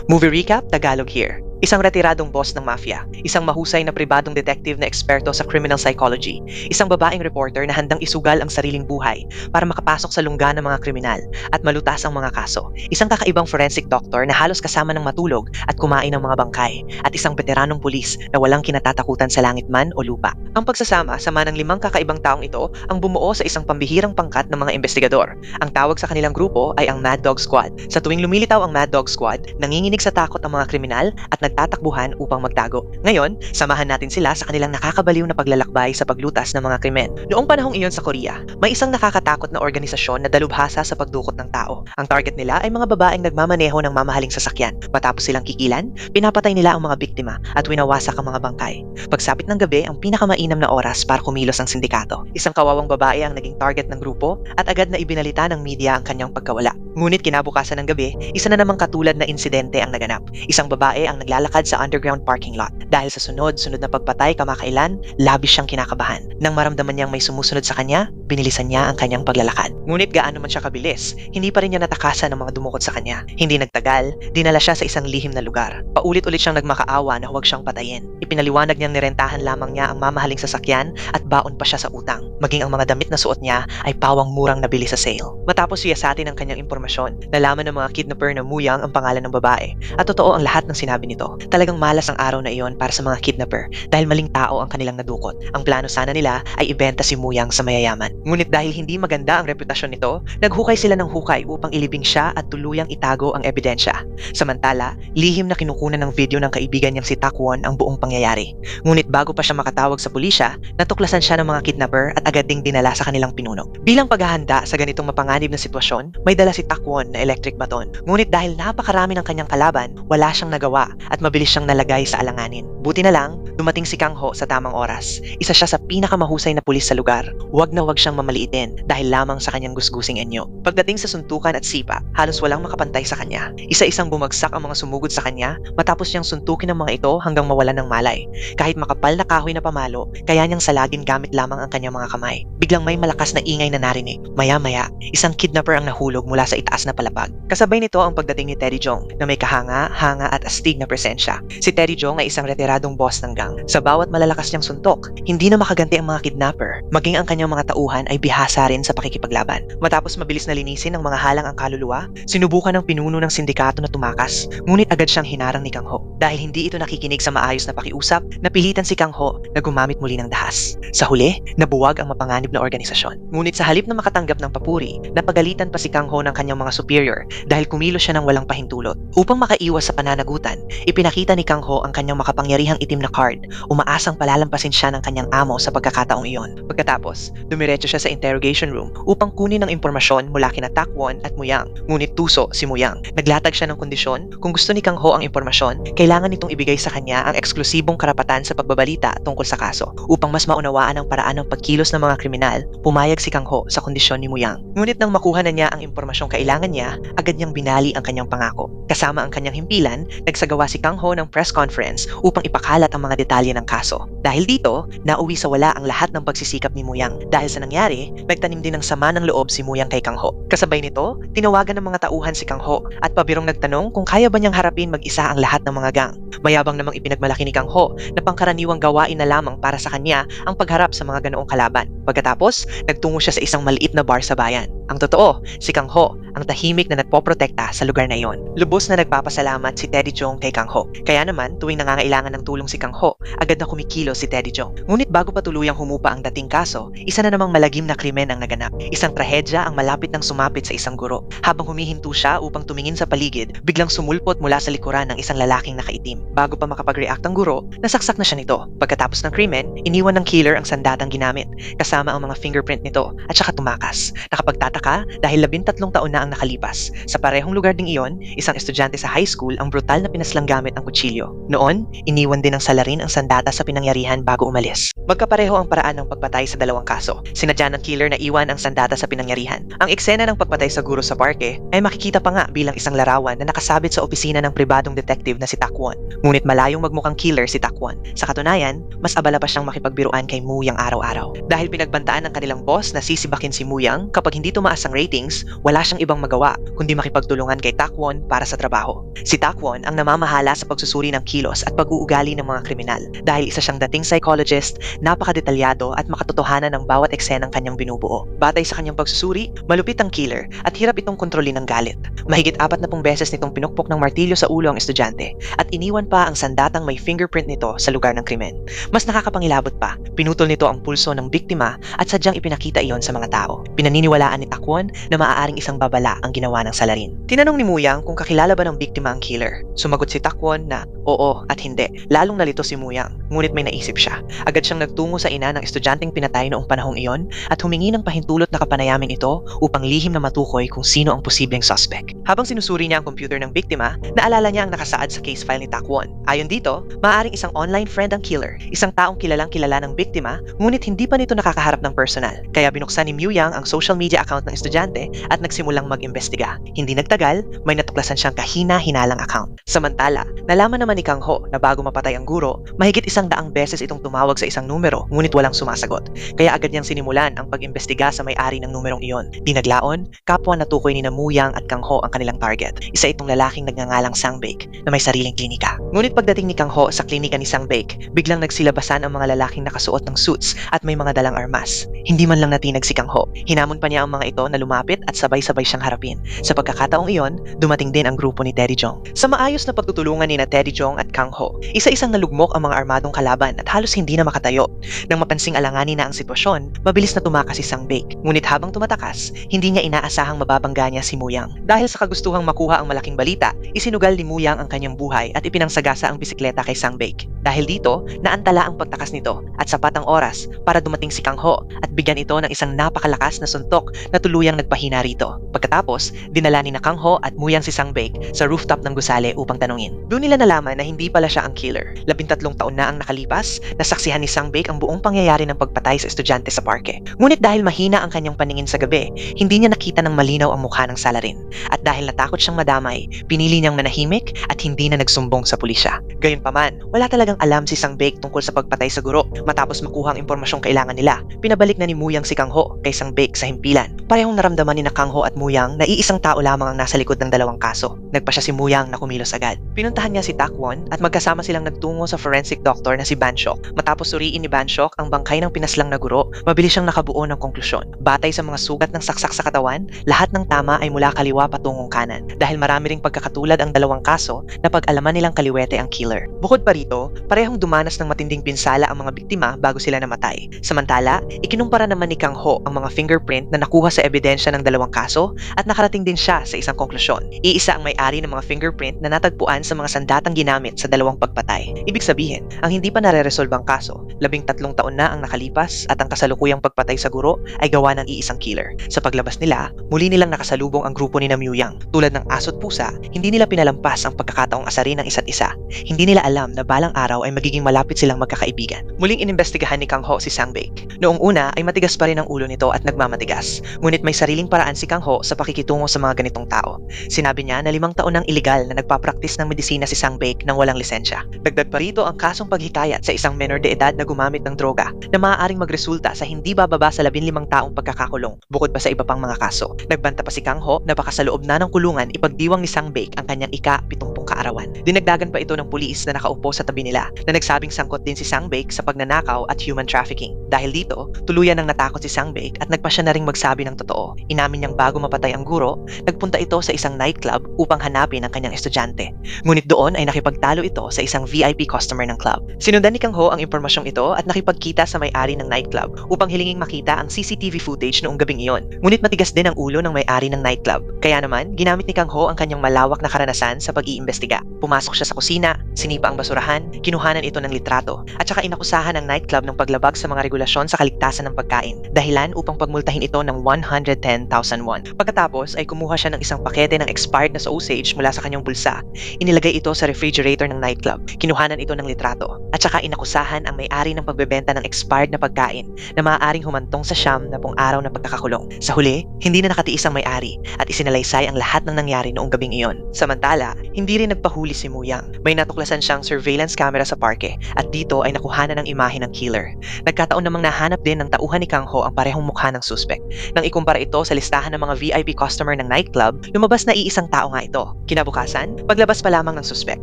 Movie recap, Tagalog here. Isang retiradong boss ng mafia, isang mahusay na pribadong detective na eksperto sa criminal psychology, isang babaeng reporter na handang isugal ang sariling buhay para makapasok sa lungga ng mga kriminal at malutas ang mga kaso, isang kakaibang forensic doctor na halos kasama ng matulog at kumain ng mga bangkay, at isang veteranong pulis na walang kinatatakutan sa langit man o lupa. Ang pagsasama-sama ng 5 kakaibang taong ito ang bumuo sa isang pambihirang pangkat ng mga investigador. Ang tawag sa kanilang grupo ay ang Mad Dog Squad. Sa tuwing lumilitaw ang Mad Dog Squad, nanginginig sa takot ang mga kriminal at nagtatakbuhan upang magtago. Ngayon, samahan natin sila sa kanilang nakakabaliw na paglalakbay sa paglutas ng mga krimen. Noong panahong iyon sa Korea, may isang nakakatakot na organisasyon na dalubhasa sa pagdukot ng tao. Ang target nila ay mga babaeng nagmamaneho ng mamahaling sasakyan. Matapos silang kikilan, pinapatay nila ang mga biktima at winawasak ang mga bangkay. Pagsapit ng gabi, ang pinakamainam na oras para kumilos ang sindikato. Isang kawawang babae ang naging target ng grupo at agad na ibinalita ng media ang kanyang pagkawala. Ngunit kinabukasan ng gabi, isa na namang katulad na insidente ang naganap. Isang babae ang naglalakad sa underground parking lot. Dahil sa sunod-sunod na pagpatay kamakailan, labis siyang kinakabahan. Nang maramdaman niyang may sumusunod sa kanya, binilisan niya ang kanyang paglalakad. Ngunit gaano man siya kabilis, hindi pa rin niya natakasan ng mga dumukot sa kanya. Hindi nagtagal, dinala siya sa isang lihim na lugar. Paulit-ulit siyang nagmakaawa na huwag siyang patayin. Ipinaliwanag niyang nirentahan lamang niya ang mamahaling sasakyan at baon pa siya sa utang. Maging ang mga damit na suot niya ay pawang murang nabili sa sale. Matapos siyasatin ang kanyang impormasyon, nalaman ng mga kidnapper na Muyang ang pangalan ng babae. At totoo ang lahat ng sinabi nito. Talagang malas ang araw na iyon para sa mga kidnapper dahil maling tao ang kanilang nadukot. Ang plano sana nila ay ibenta si Muyang sa mayayaman. Ngunit dahil hindi maganda ang reputasyon nito, naghukay sila ng hukay upang ilibing siya at tuluyang itago ang ebidensya. Samantala, lihim na kinukunan ng video ng kaibigan niyang si Takwon ang buong pangyayari. Ngunit bago pa siya makatawag sa pulisya, natuklasan siya ng mga kidnapper at agad ding dinala sa kanilang pinuno. Bilang paghahanda sa ganitong mapanganib na sitwasyon, may dala si Takwon na electric baton. Ngunit dahil napakarami ng kanyang kalaban, wala siyang nagawa at mabilis siyang nalagay sa alanganin. Buti na lang, dumating si Kang Ho sa tamang oras. Isa siya sa pinakamahusay na pulis sa lugar. Huwag na huwag siyang mamaliitin dahil lamang sa kanyang gusgusing anyo. Pagdating sa suntukan at sipa, halos walang makapantay sa kanya. Isa-isang bumagsak ang mga sumugod sa kanya matapos niyang suntukin ang mga ito hanggang mawalan ng malay. Kahit makapal na kahoy na pamalo, kaya niyang salagin gamit lamang ang kanyang mga kamay. Biglang may malakas na ingay na narinig. Maya-maya, isang kidnapper ang nahulog mula sa itaas na palapag. Kasabay nito ang pagdating ni Teddy Jong na may kahanga, hanga at astig na presensya. Si Teddy Jong ay isang retiradong boss ng gang. Sa bawat malalakas niyang suntok, hindi na makaganti ang mga kidnapper. Maging ang kanyang mga tauhan ay bihasa rin sa pakikipaglaban. Matapos mabilis na linisin ng mga halang ang kaluluwa, sinubukan ng pinuno ng sindikato na tumakas, ngunit agad siyang hinarang ni Kang Ho. Dahil hindi ito nakikinig sa maayos na pakiusap, napilitan si Kang Ho na gumamit muli ng dahas. Sa huli, nabuwag ang mapanganib na organisasyon. Ngunit sa halip na makatanggap ng papuri, napagalitan pa si Kang Ho ng kanyang mga superior dahil kumilos siya ng walang pahintulot. Upang makaiwas sa pananagutan, ipinakita ni Kang Ho ang kanyang makapangyarihang itim na card, umaasang palalampasin siya ng kanyang amo sa pagkakataong iyon. Pagkatapos, dumiretso siya sa interrogation room upang kunin ang impormasyon mula kina Takwon at Muyang. Ngunit tuso si Muyang. Naglatag siya ng kondisyon kung gusto ni Kang Ho ang impormasyon, kailangan nitong ibigay sa kanya ang eksklusibong karapatan sa pagbabalita tungkol sa kaso. Upang mas maunawaan ang paraan ng pagkilos ng mga kriminal, pumayag si Kang Ho sa kondisyon ni Muyang. Ngunit nang makuha na niya ang impormasyong kailangan niya, agad niyang binali ang kanyang pangako. Kasama ang kanyang himpilan, nagsagawa si Kang Ho ng press conference upang ipakalat ang mga detalye ng kaso. Dahil dito, nauwi sa wala ang lahat ng pagsisikap ni Muyang. Dahil sa nangyari, nagtanim din ng sama ng loob si Muyang kay Kang Ho. Kasabay nito, tinawagan ng mga tauhan si Kang Ho at pabirong nagtanong kung kaya ba niyang harapin mag-isa ang lahat ng mga gang. Mayabang namang ipinagmalaki ni Kang Ho na pangkaraniwang gawain na lamang para sa kanya ang pagharap sa mga ganoong kalaban. Pagkatapos, nagtungo siya sa isang maliit na bar sa bayan. Ang totoo, si Kang Ho ang tahimik na nagpoprotekta sa lugar na iyon. Lubos na nagpapasalamat si Teddy Jong kay Kang Ho. Kaya naman, tuwing nangangailangan ng tulong si Kang Ho, agad na kumikilos si Teddy Jong. Ngunit bago pa tuluyang humupa ang dating kaso, isa na namang malagim na krimen ang naganap. Isang trahedya ang malapit ng sumapit sa isang guro. Habang humihinto siya upang tumingin sa paligid, biglang sumulpot mula sa likuran ng isang lalaking nakaitim. Bago pa makapag-react ang guro, nasaksak na siya nito. Pagkatapos ng krimen, iniwan ng killer ang sandatang ginamit, kasama ang mga fingerprint nito, at saka tumakas. Nakapagtataka dahil 13 taon na ang nakalipas. Sa parehong lugar ding iyon, isang estudyante sa high school ang brutal na pinaslang gamit ang kutsilyo. Noon, iniwan din ng salarin ang sandata sa pinangyarihan bago umalis. Magkapareho ang paraan ng pagpatay sa dalawang kaso. Sinadya ng killer na iwan ang sandata sa pinangyarihan. Ang eksena ng pagpatay sa guro sa parke ay makikita pa nga bilang isang larawan na nakasabit sa opisina ng pribadong detective na si Takwon. Ngunit malayong magmukhang killer si Takwon. Sa katunayan, mas abala pa siyang makipagbiruan kay Muyang araw-araw. Dahil pinagbantaan ng kanilang boss na sisibakin si Muyang kapag hindi tumaas ang ratings, wala siyang ibang magawa kundi makipagtulungan kay Takwon para sa trabaho. Si Takwon ang namamahala sa pagsusuri ng kilos at pag-uugali ng mga kriminal. Dahil isa siyang dating psychologist, napakadetalyado at makatotohanan ng bawat eksenang kanyang binubuo. Batay sa kanyang pagsusuri, malupit ang killer at hirap itong kontrolin ng galit. Mahigit 40 beses nitong pinukpok ng martilyo sa ulo ang estudyante at iniwan pa ang sandatang may fingerprint nito sa lugar ng krimen. Mas nakakapangilabot pa, pinutol nito ang pulso ng biktima at sadyang ipinakita iyon sa mga tao. Pinaniniwalaan ni Takwon na maaaring isang babala ang ginawa ng salarin. Tinanong ni Muyang kung kakilala ba ng biktima ang killer. Sumagot si Takwon na oo at hindi. Lalong nalito si Muyang, ngunit may naisip siya. Agad siyang nagtungo sa ina ng estudyanteng pinatay noong panahong iyon at humingi ng pahintulot na kapanayamin ito upang lihim na matukoy kung sino ang posibleng suspect. Habang sinusuri niya ang computer ng biktima, naalala niya ang nakasaad sa case file ni Takwon. Ayon dito, maaaring isang online friend ang killer, isang taong kilalang kilala ng biktima, ngunit hindi pa nito nakakaharap ng personal. Kaya binuksan ni Muyang ang social media account ng estudyante at nagsimulang mag-imbestiga. Hindi nagtagal, may natuklasan siyang kahina-hinalang account. Samantala, nalaman naman ni Kang Ho na bago mapatay ang guro, mahigit 100 beses itong tumawag sa isang numero ngunit walang sumasagot. Kaya agad niyang sinimulan ang pag-imbestiga sa may-ari ng numerong iyon. Di naglaon, kapwa natukoy ni Muyang at Kang Ho ang kanilang target. Isa itong lalaking nagngangalang Sangbake na may sariling klinika. Ngunit pagdating ni Kang Ho sa klinika ni Sangbake, biglang nagsilabasan ang mga lalaking nakasuot ng suits at may mga dalang armas. Hindi man lang natinag si Kang Ho. Hinamon pa niya ang mga ito na lumapit at sabay-sabay siyang harapin. Sa pagkakataong iyon, dumating din ang grupo ni Teddy Jong. Sa maayos na pagtutulungan ni Teddy Jong at Kang Ho, isa-isang nalugmok ang mga armadong kalaban at halos hindi na makatayo. Nang mapansing alanganin na ang sitwasyon, mabilis na tumakas si Sangbake. Ngunit habang tumatakas, hindi niya inaasahang mababangga niya si Muyang. Dahil sa kagustuhang makuha ang malaking balita, isinugal ni Muyang ang kanyang buhay at ipinangsagasa ang bisikleta kay Sangbake. Dahil dito, naantala ang pagtakas nito at sapat ang oras para dumating si Kang Ho at bigyan ito ng isang napakalakas na suntok na tuluyang nagpahina rito. Pagkatapos, dinala ni Kang Ho at Muyang si Sangbake sa rooftop ng gusali upang tanungin. Doon nila nalaman na hindi pala siya ang killer. 13 taon na ang nakalipas, nasaksihan ni Sangbake ang buong pangyayari ng pagpatay sa estudyante sa parke. Ngunit dahil mahina ang kanyang paningin sa gabi, hindi niya nakita ng malinaw ang mukha ng salarin. At dahil natakot siyang madamay, pinili niyang manahimik at hindi na nagsumbong sa pulisya. Gayunpaman, wala talagang alam si Sangbake tungkol sa pagpatay sa guro. Matapos makuha ang impormasyong kailangan nila, pinabalik na ni Muyang si Kang Ho kay Sangbake sa himpilan. Parehong naramdaman ni Kang Ho at Muyang na iisang tao lamang ang nasa likod ng dalawang kaso. Nagpa siya si Muyang na kumilos agad. Pinuntahan niya si Takwon at magkasama silang nagtungo sa forensic doctor na si Banshok. Matapos suriin ni Banshok ang bangkay ng pinaslang na guro, mabilis siyang nakabuo ng konklusyon. Batay sa mga sugat ng saksak sa katawan, lahat ng tama ay mula kaliwa patungong kanan. Dahil marami ring pagkakatulad ang dalawang kaso na pag-alaman nilang kaliwete ang killer. Bukod pa rito, parehong dumanas ng matinding pinsala ang mga biktima bago sila namatay. Samantala, ikinumpara naman ni Kang Ho ang mga fingerprint na nakuha sa ebidensya ng dalawang kaso at nakarating din siya sa isang konklusyon. Iisa ang may-ari ng mga fingerprint na natagpuan sa mga sandatang ginamit sa dalawang pagpatay. Ibig sabihin, ang hindi pa nare-resolbang kaso, 13 taon na ang nakalipas at ang kasalukuyang pagpatay sa guro ay gawa ng iisang killer. Sa paglabas nila, muli nilang nakasalubong ang grupo ni Muyang. Tulad ng aso't pusa, hindi nila pinalampas ang pagkakataong asarin ng isa't isa. Hindi nila alam na balang araw ay magiging malapit silang magkakaibigan. Muling inimbestigahan ni Kang Ho si Sangbake. Noong una ay matigas pa rin ang ulo nito at nagmamatigas. Ngunit may sariling paraan si Kang Ho sa pakikitungo sa mga ganitong tao. Sinabi niya na 5 taon nang iligal na nagpapraktis ng medisina si Sangbake nang walang lisensya. Dagdag pa rito ang kasong paghikayat sa isang menor de edad na gumamit ng droga na maaaring magresulta sa hindi bababa sa 15 taong pagkakakulong, bukod pa sa iba pang mga kaso. Nagbanta pa si Kang Ho na baka sa loob na ng kulungan ipagdiwang ni Sangbake ang kanyang ika-70 kaarawan. Dinagdagan pa ito ng pulis na nakaupo sa tabi nila na nagsabing sangkot din si Sangbake sa pagnanakaw at human trafficking. Dahil dito, tuluyan nang natakot si Sangbake at nagpa siya na ring magsabi ng totoo. Inamin niyang bago mapatay ang guro, nagpunta ito sa isang nightclub upang hanapin ang kanyang estudyante. Ngunit doon ay nakipagtalo ito sa isang VIP customer ng club. Sinundan ni Kang Ho ang impormasyong ito at nakipagkita sa may-ari ng nightclub upang hilinging makita ang CCTV footage noong gabing iyon. Ngunit matigas din ang ulo ng may-ari ng nightclub. Kaya naman, ginamit ni Kang Ho ang kanyang malawak na karanasan sa pag-iimbestiga. Pumasok siya sa kusina, sinipa ang basurahan, kinuhanan ito ng litrato, at saka inakusahan ang nightclub ng paglabag sa mga regulasyon sa kaligtasan ng pagkain, dahilan upang pagmultahin ito ng 110,000 won. Pagkatapos ay kumuha siya ng isang pakete ng expired na sausage mula sa kanyang bulsa. Inilagay ito sa refrigerator refrigerator ng nightclub. Kinuhanan ito ng litrato at saka inakusahan ang may-ari ng pagbebenta ng expired na pagkain na maaaring humantong sa 10 araw na pagkakakulong. Sa huli, hindi na nakatiis ang may-ari at isinalaysay ang lahat ng nangyari noong gabing iyon. Samantala, hindi rin nagpahuli si Muyang. May natuklasan siyang surveillance camera sa parke at dito ay nakuhanan ng imahe ng killer. Nagkataon namang nahanap din ng tauhan ni Kang Ho ang parehong mukha ng suspect. Nang ikumpara ito sa listahan ng mga VIP customer ng nightclub, lumabas na iisang tao nga ito. Kinabukasan, paglabas pa lamang ng suspect,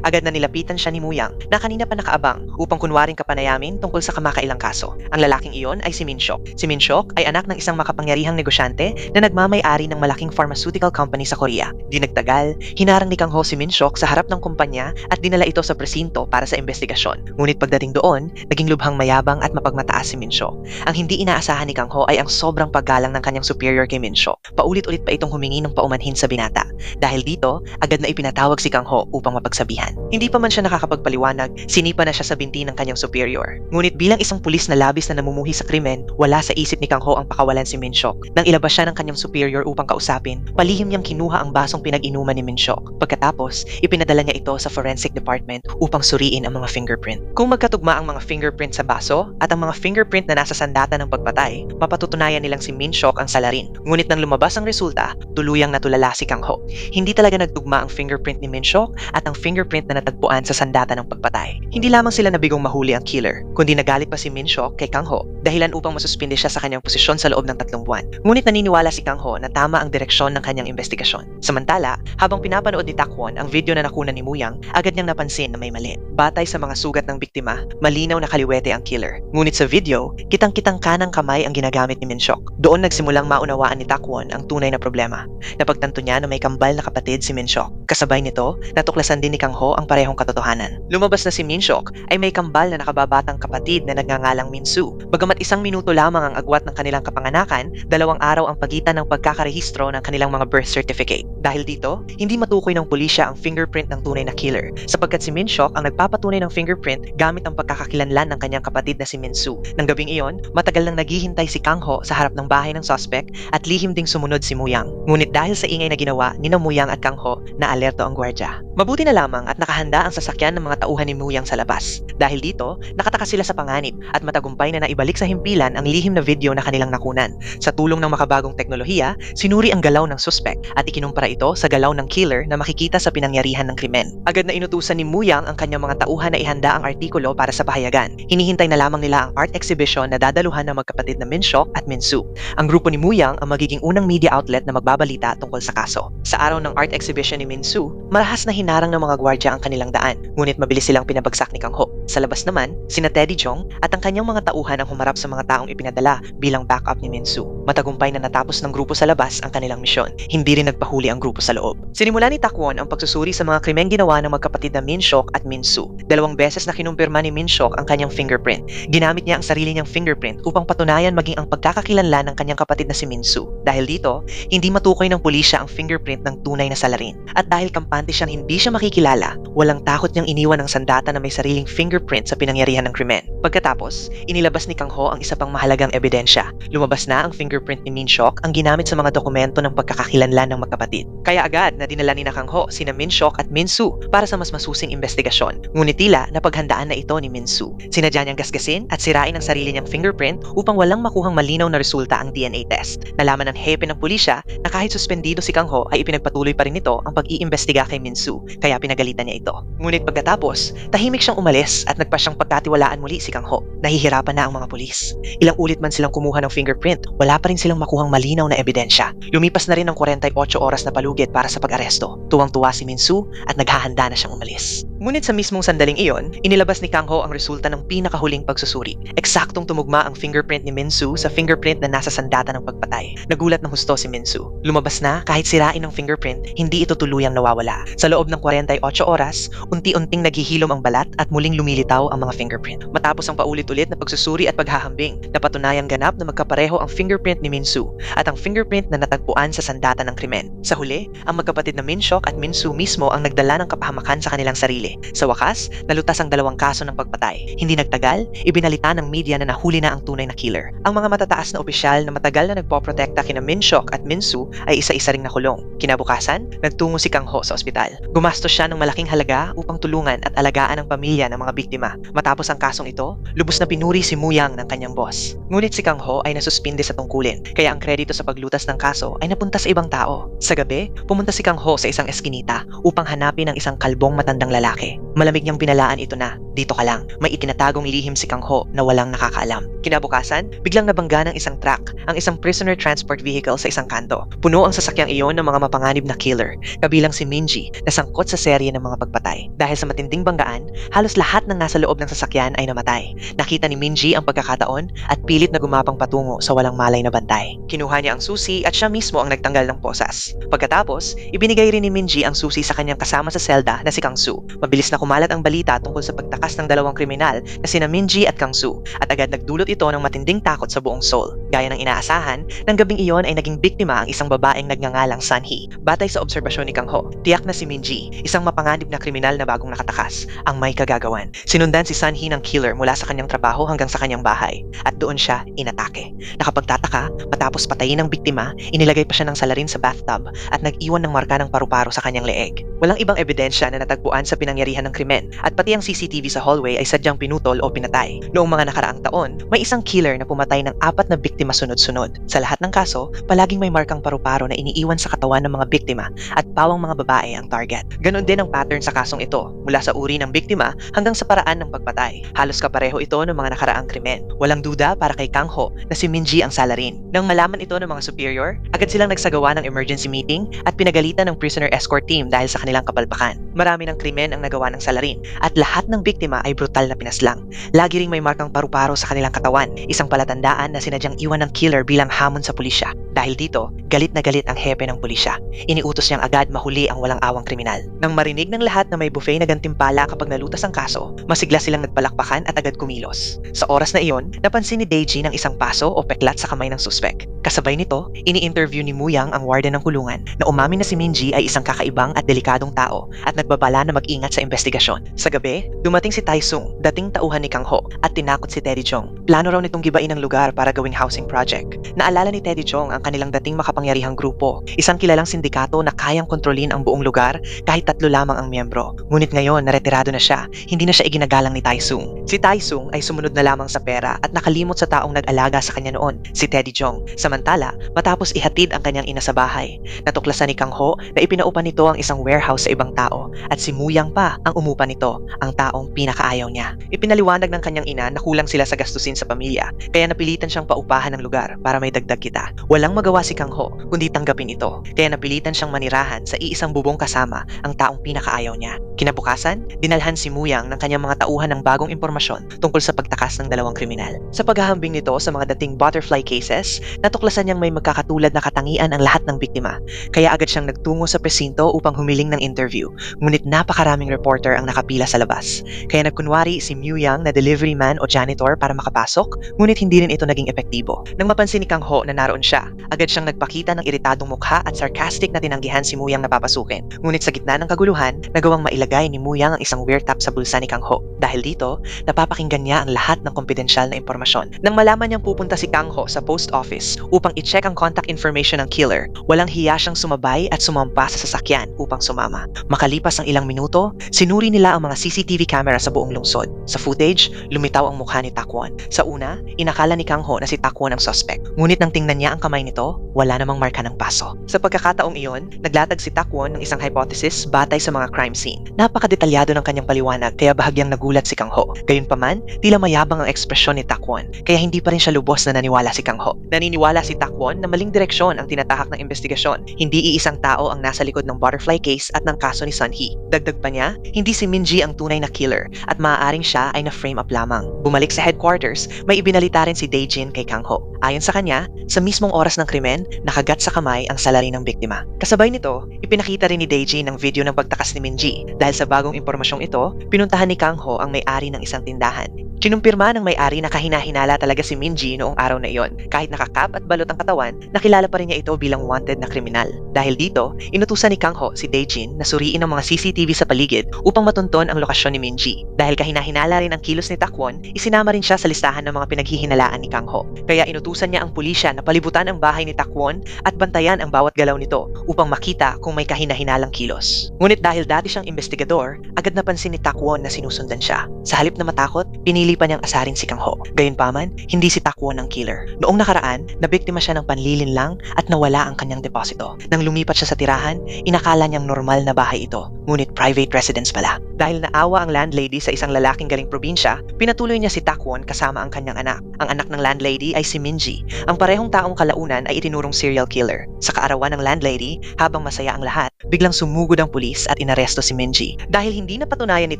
agad na nilapitan siya ni Muyang na kanina pa nakaabang upang kunwaring kapanayamin tungkol sa kamakailang kaso. Ang lalaking iyon ay si Min Shok. Si Min Shok ay anak ng isang makapangyarihang negosyante na nagmamay-ari ng malaking pharmaceutical company sa Korea. Di nagtagal, hinarang ni Kang Ho si Min Shok sa harap ng kumpanya at dinala ito sa presinto para sa investigasyon. Ngunit pagdating doon, naging lubhang mayabang at mapagmataas si Min Shok. Ang hindi inaasahan ni Kang Ho ay ang sobrang paggalang ng kanyang superior kay Min Shok. Paulit-ulit pa itong humingi ng paumanhin sa binata. Dahil dito, agad na ipinatawag si Kang Ho upang mapagsabihan. Hindi pa man siya nakakapagpaliwanag, sinipa na siya sa binti ng kanyang superior. Ngunit bilang isang pulis na labis na namumuhi sa krimen, wala sa isip ni Kang Ho ang pakawalan si Min Shok. Nang ilabas siya ng kanyang superior upang kausapin, palihim niyang kinuha ang basong pinag-inuman ni Min Shok. Pagkatapos, ipinadala niya ito sa forensic department upang suriin ang mga fingerprint. Kung magkatugma ang mga fingerprint sa baso at ang mga fingerprint na nasa sandata ng pagpatay, mapatutunayan nilang si Min Shok ang salarin. Ngunit nang lumabas ang resulta, tuluyang natulala si Kang Ho. Hindi talaga nagtugma ang fingerprint ni Min Shok at ang fingerprint na natagpuan sa sandata ng pagpatay. Hindi lamang sila nabigong mahuli ang killer, kundi nagalit pa si Min Shok kay Kang Ho dahilan upang masuspinde siya sa kanyang posisyon sa loob ng 3 buwan. Ngunit naniniwala si Kang Ho na tama ang direksyon ng kanyang investigasyon. Samantala, habang pinapanood ni Takwon ang video na nakunan ni Muyang, agad niyang napansin na may mali. Batay sa mga sugat ng biktima, malinaw na kaliwete ang killer. Ngunit sa video, kitang-kitang kanang kamay ang ginagamit ni Min Shok. Doon nagsimulang maunawaan ni Takwon ang tunay na problema. Napagtanto niya na may kambal na kapatid si Min Shok. Kasabay nito, natuklasan din ni Kang Ho ang parehong katotohanan. Lumabas na si Min Shok ay may kambal na nakababatang kapatid na nagngangalang Min Soo. Bagamat 1 minuto lamang ang agwat ng kanilang kapanganakan, 2 araw ang pagitan ng pagkakarehistro ng kanilang mga birth certificate. Dahil dito, hindi matukoy ng pulisya ang fingerprint ng tunay na killer, sapagkat si Min Shok ang nagpapatunay ng fingerprint gamit ang pagkakakilanlan ng kanyang kapatid na si Min Soo. Nang gabing iyon, matagal nang naghihintay si Kang Ho sa harap ng bahay ng suspect at lihim ding sumunod si Muyang. Ngunit dahil sa ingay na ginawa ni Muyang at Kang Ho, na alerto ang gwardya. Mabuti na lamang at nakahanda ang sasakyan ng mga tauhan ni Muyang sa labas. Dahil dito, nakataka sila sa panganib at matagumpay na naibalik sa himpilan ang lihim na video na kanilang nakunan. Sa tulong ng makabagong teknolohiya, sinuri ang galaw ng suspect at ikinumpara ito sa galaw ng killer na makikita sa pinangyarihan ng krimen. Agad na inutusan ni Muyang ang kanyang mga tauhan na ihanda ang artikulo para sa pahayagan. Hinihintay na lamang nila ang art exhibition na dadaluhan ng magkapatid na Min Shok at Min Soo. Ang grupo ni Muyang ang magiging unang media outlet na magbabalita tungkol sa kaso. Sa araw ng art exhibition ni Min Soo, marahas na hinarang ng mga gwardya ang kanilang daan, ngunit mabilis silang pinabagsak ni Kang Ho. Sa labas naman, sina Teddy Jong at ang kanyang mga tauhan ang humarap sa mga taong ipinadala bilang backup ni Min Soo. Matagumpay na natapos ng grupo sa labas ang kanilang misyon. Hindi rin nagpahuli ang grupo sa loob. Sinimula ni Takwon ang pagsusuri sa mga krimeng ginawa ng magkapatid na Min Shok at Min Soo. 2 beses na kinumpirma ni Min Shok ang kanyang fingerprint. Ginamit niya ang sarili niyang fingerprint upang patunayan maging ang pagkakakilanlan ng kanyang kapatid na si Min Soo. Dahil dito, hindi matukoy ng pulisya ang fingerprint ng tunay na salarin. At dahil kampante siyang hindi siya makikilala, walang takot niyang iniwan ang sandata na may sariling fingerprint sa pinangyarihan ng krimen. Pagkatapos, inilabas ni Kang Ho ang isa pang mahalagang ebidensya. Lumabas na ang fingerprint ni Min Shok ang ginamit sa mga dokumento ng pagkakakilanlan ng magkapatid. Kaya agad na dinala ni Kang Ho sina Min Shok at Min Soo para sa mas masusing investigasyon. Ngunit tila napaghandaan na ito ni Min Soo. Sinadya niyang gasgasin at sirain ang sarili niyang fingerprint upang walang makuhang malinaw na resulta ang DNA test. Nalaman ng hepe ng pulisya na kahit suspendido si Kang Ho ay ipinagpatuloy pa rin ito ang pag-iimbestiga kay Min Soo, kaya pinagalitan niya ito. Ngunit pagkatapos, tahimik siyang umalis at nagpa siyang pagkatiwalaan muli si Kang Ho. Nahihirapan na ang mga pulis. Ilang ulit man silang kumuha ng fingerprint, wala pa rin silang makuhang malinaw na ebidensya. Lumipas na rin ang 48 oras na palugit para sa pag-aresto. Tuwang-tuwa si Min Soo at naghahanda na siyang umalis. Ngunit sa mismong sandaling iyon, inilabas ni Kang Ho ang resulta ng pinakahuling pagsusuri. Eksaktong tumugma ang fingerprint ni Min Soo sa fingerprint na nasa sandata ng pagpatay. Nagulat ng husto si Min Soo. Lumabas na kahit sirain ang fingerprint, hindi ito tuluyang nawawala. Sa loob ng 48 oras, unti-unting naghihilom ang balat at muling lumilitaw ang mga fingerprint. Matapos ang paulit-ulit na pagsusuri at paghahambing, napatunayang ganap na magkapareho ang fingerprint ni Min Soo at ang fingerprint na natagpuan sa sandata ng krimen. Sa huli, ang magkapatid na Min Shok at Min Soo mismo ang nagdala ng kapahamakan sa kanilang sarili. huli. Sa wakas, nalutas ang dalawang kaso ng pagpatay. Hindi nagtagal, ibinalita ng media na nahuli na ang tunay na killer. Ang mga matataas na opisyal na matagal na nagpoprotekta kina Min Shock at Min Soo ay isa-isa ring nakulong. Kinabukasan, nagtungo si Kang Ho sa ospital. Gumastos siya ng malaking halaga upang tulungan at alagaan ang pamilya ng mga biktima. Matapos ang kasong ito, lubos na pinuri si Moo Yang ng kanyang boss. Ngunit si Kang Ho ay nasuspinde sa tungkulin, kaya ang kredito sa paglutas ng kaso ay napunta sa ibang tao. Sa gabi, pumunta si Kang Ho sa isang eskinita upang hanapin ang isang kalbong matandang lalaki. Malamig niyang binalaan ito na, "Dito ka lang." May itinatagong lihim si Kang Ho na walang nakakaalam. Kinabukasan, biglang nabangga ng isang truck ang isang prisoner transport vehicle sa isang kanto. Puno ang sasakyang iyon ng mga mapanganib na killer, kabilang si Minji na sangkot sa serye ng mga pagpatay. Dahil sa matinding banggaan, halos lahat ng nasa loob ng sasakyan ay namatay. Nakita ni Minji ang pagkakataon at pilit na gumapang patungo sa walang malay na bantay. Kinuha niya ang susi at siya mismo ang nagtanggal ng posas. Pagkatapos, ibinigay rin ni Minji ang susi sa kanyang kasama sa selda na si Kang Soo. Mabilis na kumalat ang balita tungkol sa pagtakas ng dalawang kriminal na sina Minji at Kang Soo at agad nagdulot ito ng matinding takot sa buong Seoul. Gaya ng inaasahan, ng gabing iyon ay naging biktima ang isang babaeng nagngangalang Sunhee. Batay sa obserbasyon ni Kang Ho, tiyak na si Minji, isang mapanganib na kriminal na bagong nakatakas, ang may kagagawan. Sinundan si Sunhee ng killer mula sa kanyang trabaho hanggang sa kanyang bahay at doon siya inatake. Nakapagtataka, matapos patayin ng biktima, inilagay pa siya ng salarin sa bathtub at nag-iwan ng marka ng paru-paro sa kanyang leeg. Walang ibang ebidensya na natagpuan sa pinangyarihan ng krimen at pati ang CCTV sa hallway ay sadyang pinutol o pinatay. Noong mga nakaraang taon, may isang killer na pumatay ng 4 na biktima sunod-sunod. Sa lahat ng kaso, palaging may markang paru-paro na iniiwan sa katawan ng mga biktima at pawang mga babae ang target. Ganon din ang pattern sa kasong ito, mula sa uri ng biktima hanggang sa paraan ng pagpatay. Halos kapareho ito ng mga nakaraang krimen. Walang duda para kay Kang Ho na si Minji ang salarin. Nang malaman ito ng mga superior, agad silang nagsagawa ng emergency meeting at pinagalitan ng prisoner escort team dahil sa kanilang kapalpakan. Marami ng krimen ang nagawa ng salarin at lahat ng biktima ay brutal na pinaslang. Lagi ring may markang paru-paro sa kanilang katawan, isang palatandaan na sinadyang iwan ng killer bilang hamon sa pulisya. Dahil dito, galit na galit ang hepe ng pulisya. Iniutos niyang agad mahuli ang walang awang kriminal. Nang marinig ng lahat na may buffet na gantimpala kapag nalutas ang kaso, masigla silang nagpalakpakan at agad kumilos. Sa oras na iyon, napansin ni Daeji ng isang paso o peklat sa kamay ng suspek. Kasabay nito, ini-interview ni Moo Yang ang warden ng kulungan na umamin na si Minji ay isang kakaibang at delikadong tao at nagbabala na mag-ingat sa investigasyon. Sa gabi, dumating si Tae-sung, dating tauhan ni Kang Ho, at tinakot si Teddy Jong. Plano raw nitong gibain ang lugar para gawing housing project. Naalala ni Teddy Jong ang kanilang dating makapangyarihang grupo, isang kilalang sindikato na kayang kontrolin ang buong lugar kahit 3 lamang ang miyembro. Ngunit ngayon, naretirado na siya, hindi na siya iginagalang ni Tae-sung. Si Tae-sung ay sumunod na lamang sa pera at nakalimot sa taong nag-alaga sa kanya noon, si Teddy Jong. Samantala, matapos ihatid ang kanyang ina sa bahay, natuklasan ni Kang Ho na ipinaupa nito ang isang warehouse sa ibang tao at si Moo Yang pa ang umupa nito, ang taong pinakaayaw niya. Ipinaliwanag ng kanyang ina na kulang sila sa gastusin sa pamilya, kaya napilitan siyang paupahan ng lugar para may dagdag kita. Walang magawa si Kang Ho kundi tanggapin ito, kaya napilitan siyang manirahan sa iisang bubong kasama ang taong pinakaayaw niya. Kinabukasan, dinalhan si Moo Yang ng kanyang mga tauhan ng bagong impormasyon tungkol sa pagtakas ng dalawang kriminal. Sa paghahambing nito sa mga dating butterfly cases, natuklasan niyang may magkakatulad na katangian ang lahat ng biktima, kaya agad siyang nagtungo sa presinto upang humiling ng interview. Ngunit napakaraming reporter ang nakapila sa labas, kaya nagkunwari si Moo Yang na delivery man o janitor para makapasok, ngunit hindi rin ito naging epektibo. Nang mapansin ni Kang Ho na naroon siya, agad siyang nagpakita ng iritadong mukha at sarcastic na tinanggihan si Moo Yang na papasukin. Ngunit sa gitna ng kaguluhan, nagawang mailagay ni Moo Yang ang isang wiretap sa bulsa ni Kang Ho. Dahil dito, napapakinggan niya ang lahat ng kumpidensyal na impormasyon. Nang malaman niyang pupunta si Kang Ho sa post office upang i-check ang contact information ng killer, walang hiya siyang sumabay at sumampa sa sasakyan upang sumama. Makalipas ang ilang minuto, sinuri nila ang mga CCTV camera sa buong lungsod. Sa footage, lumitaw ang mukha ni Takwon. Sa una, inakala ni Kang Ho na si Takwon ang suspect. Ngunit nang tingnan niya ang kamay nito, wala namang marka ng paso. Sa pagkakataong iyon, naglatag si Takwon ng isang hypothesis batay sa mga crime scene. Napakadetalyado ng kanyang paliwanag kaya bahagyang nagulat si Kang Ho. Gayunpaman, tila mayabang ang ekspresyon ni Takwon kaya hindi pa rin siya lubos na naniwala si Kang Ho. Naniniwala si Takwon na maling direksyon ang tinatahak ng investigasyon. Hindi iisang tao ang nasa likod ng butterfly case at ng kaso ni Sunhee. Dagdag pa niya, hindi si Minji ang tunay na killer at maaaring siya ay na-frame up lamang. Bumalik sa headquarters, may ibinalita rin si Daejin kay Kang Ho. Ho. Ayon sa kanya, sa mismong oras ng krimen, nakagat sa kamay ang salarin ng biktima. Kasabay nito, ipinakita rin ni Daejin ang video ng pagtakas ni Minji. Dahil sa bagong impormasyong ito, pinuntahan ni Kang Ho ang may-ari ng isang tindahan. Kinumpirma ng may-ari na kahina-hinala talaga si Minji noong araw na iyon. Kahit nakakap at balot ang katawan, nakilala pa rin niya ito bilang wanted na kriminal. Dahil dito, inutusan ni Kang Ho si Daejin na suriin ang mga CCTV sa paligid upang matunton ang lokasyon ni Minji. Dahil kahina-hinala rin ang kilos ni Takwon, isinama rin siya sa listahan ng mga pinaghihinalaan ni Kang Ho. Kaya inutusan niya ang pulisya na palibutan ang bahay ni Takwon at bantayan ang bawat galaw nito upang makita kung may kahina-hinalang kilos. Ngunit dahil dati siyang investigador, agad napansin ni Takwon na sinusundan siya. Sa halip na matakot, pinili pa niyang asarin si Kang Ho. Gayunpaman, hindi si Takwon ang killer. Noong nakaraan, nabiktima siya ng panlilinlang at nawala ang kanyang deposito. Nang lumipat siya sa tirahan, inakala niyang normal na bahay ito, ngunit private residence pala. Dahil naawa ang landlady sa isang lalaking galing probinsya, pinatuloy niya si Takwon kasama ang kanyang anak. Ang anak ng landlady ay si Minji. Ang parehong taong kalaunan ay itinurong serial killer. Sa kaarawan ng landlady, habang masaya ang lahat, biglang sumugod ang pulis at inaresto si Minji. Dahil hindi napatunayan ni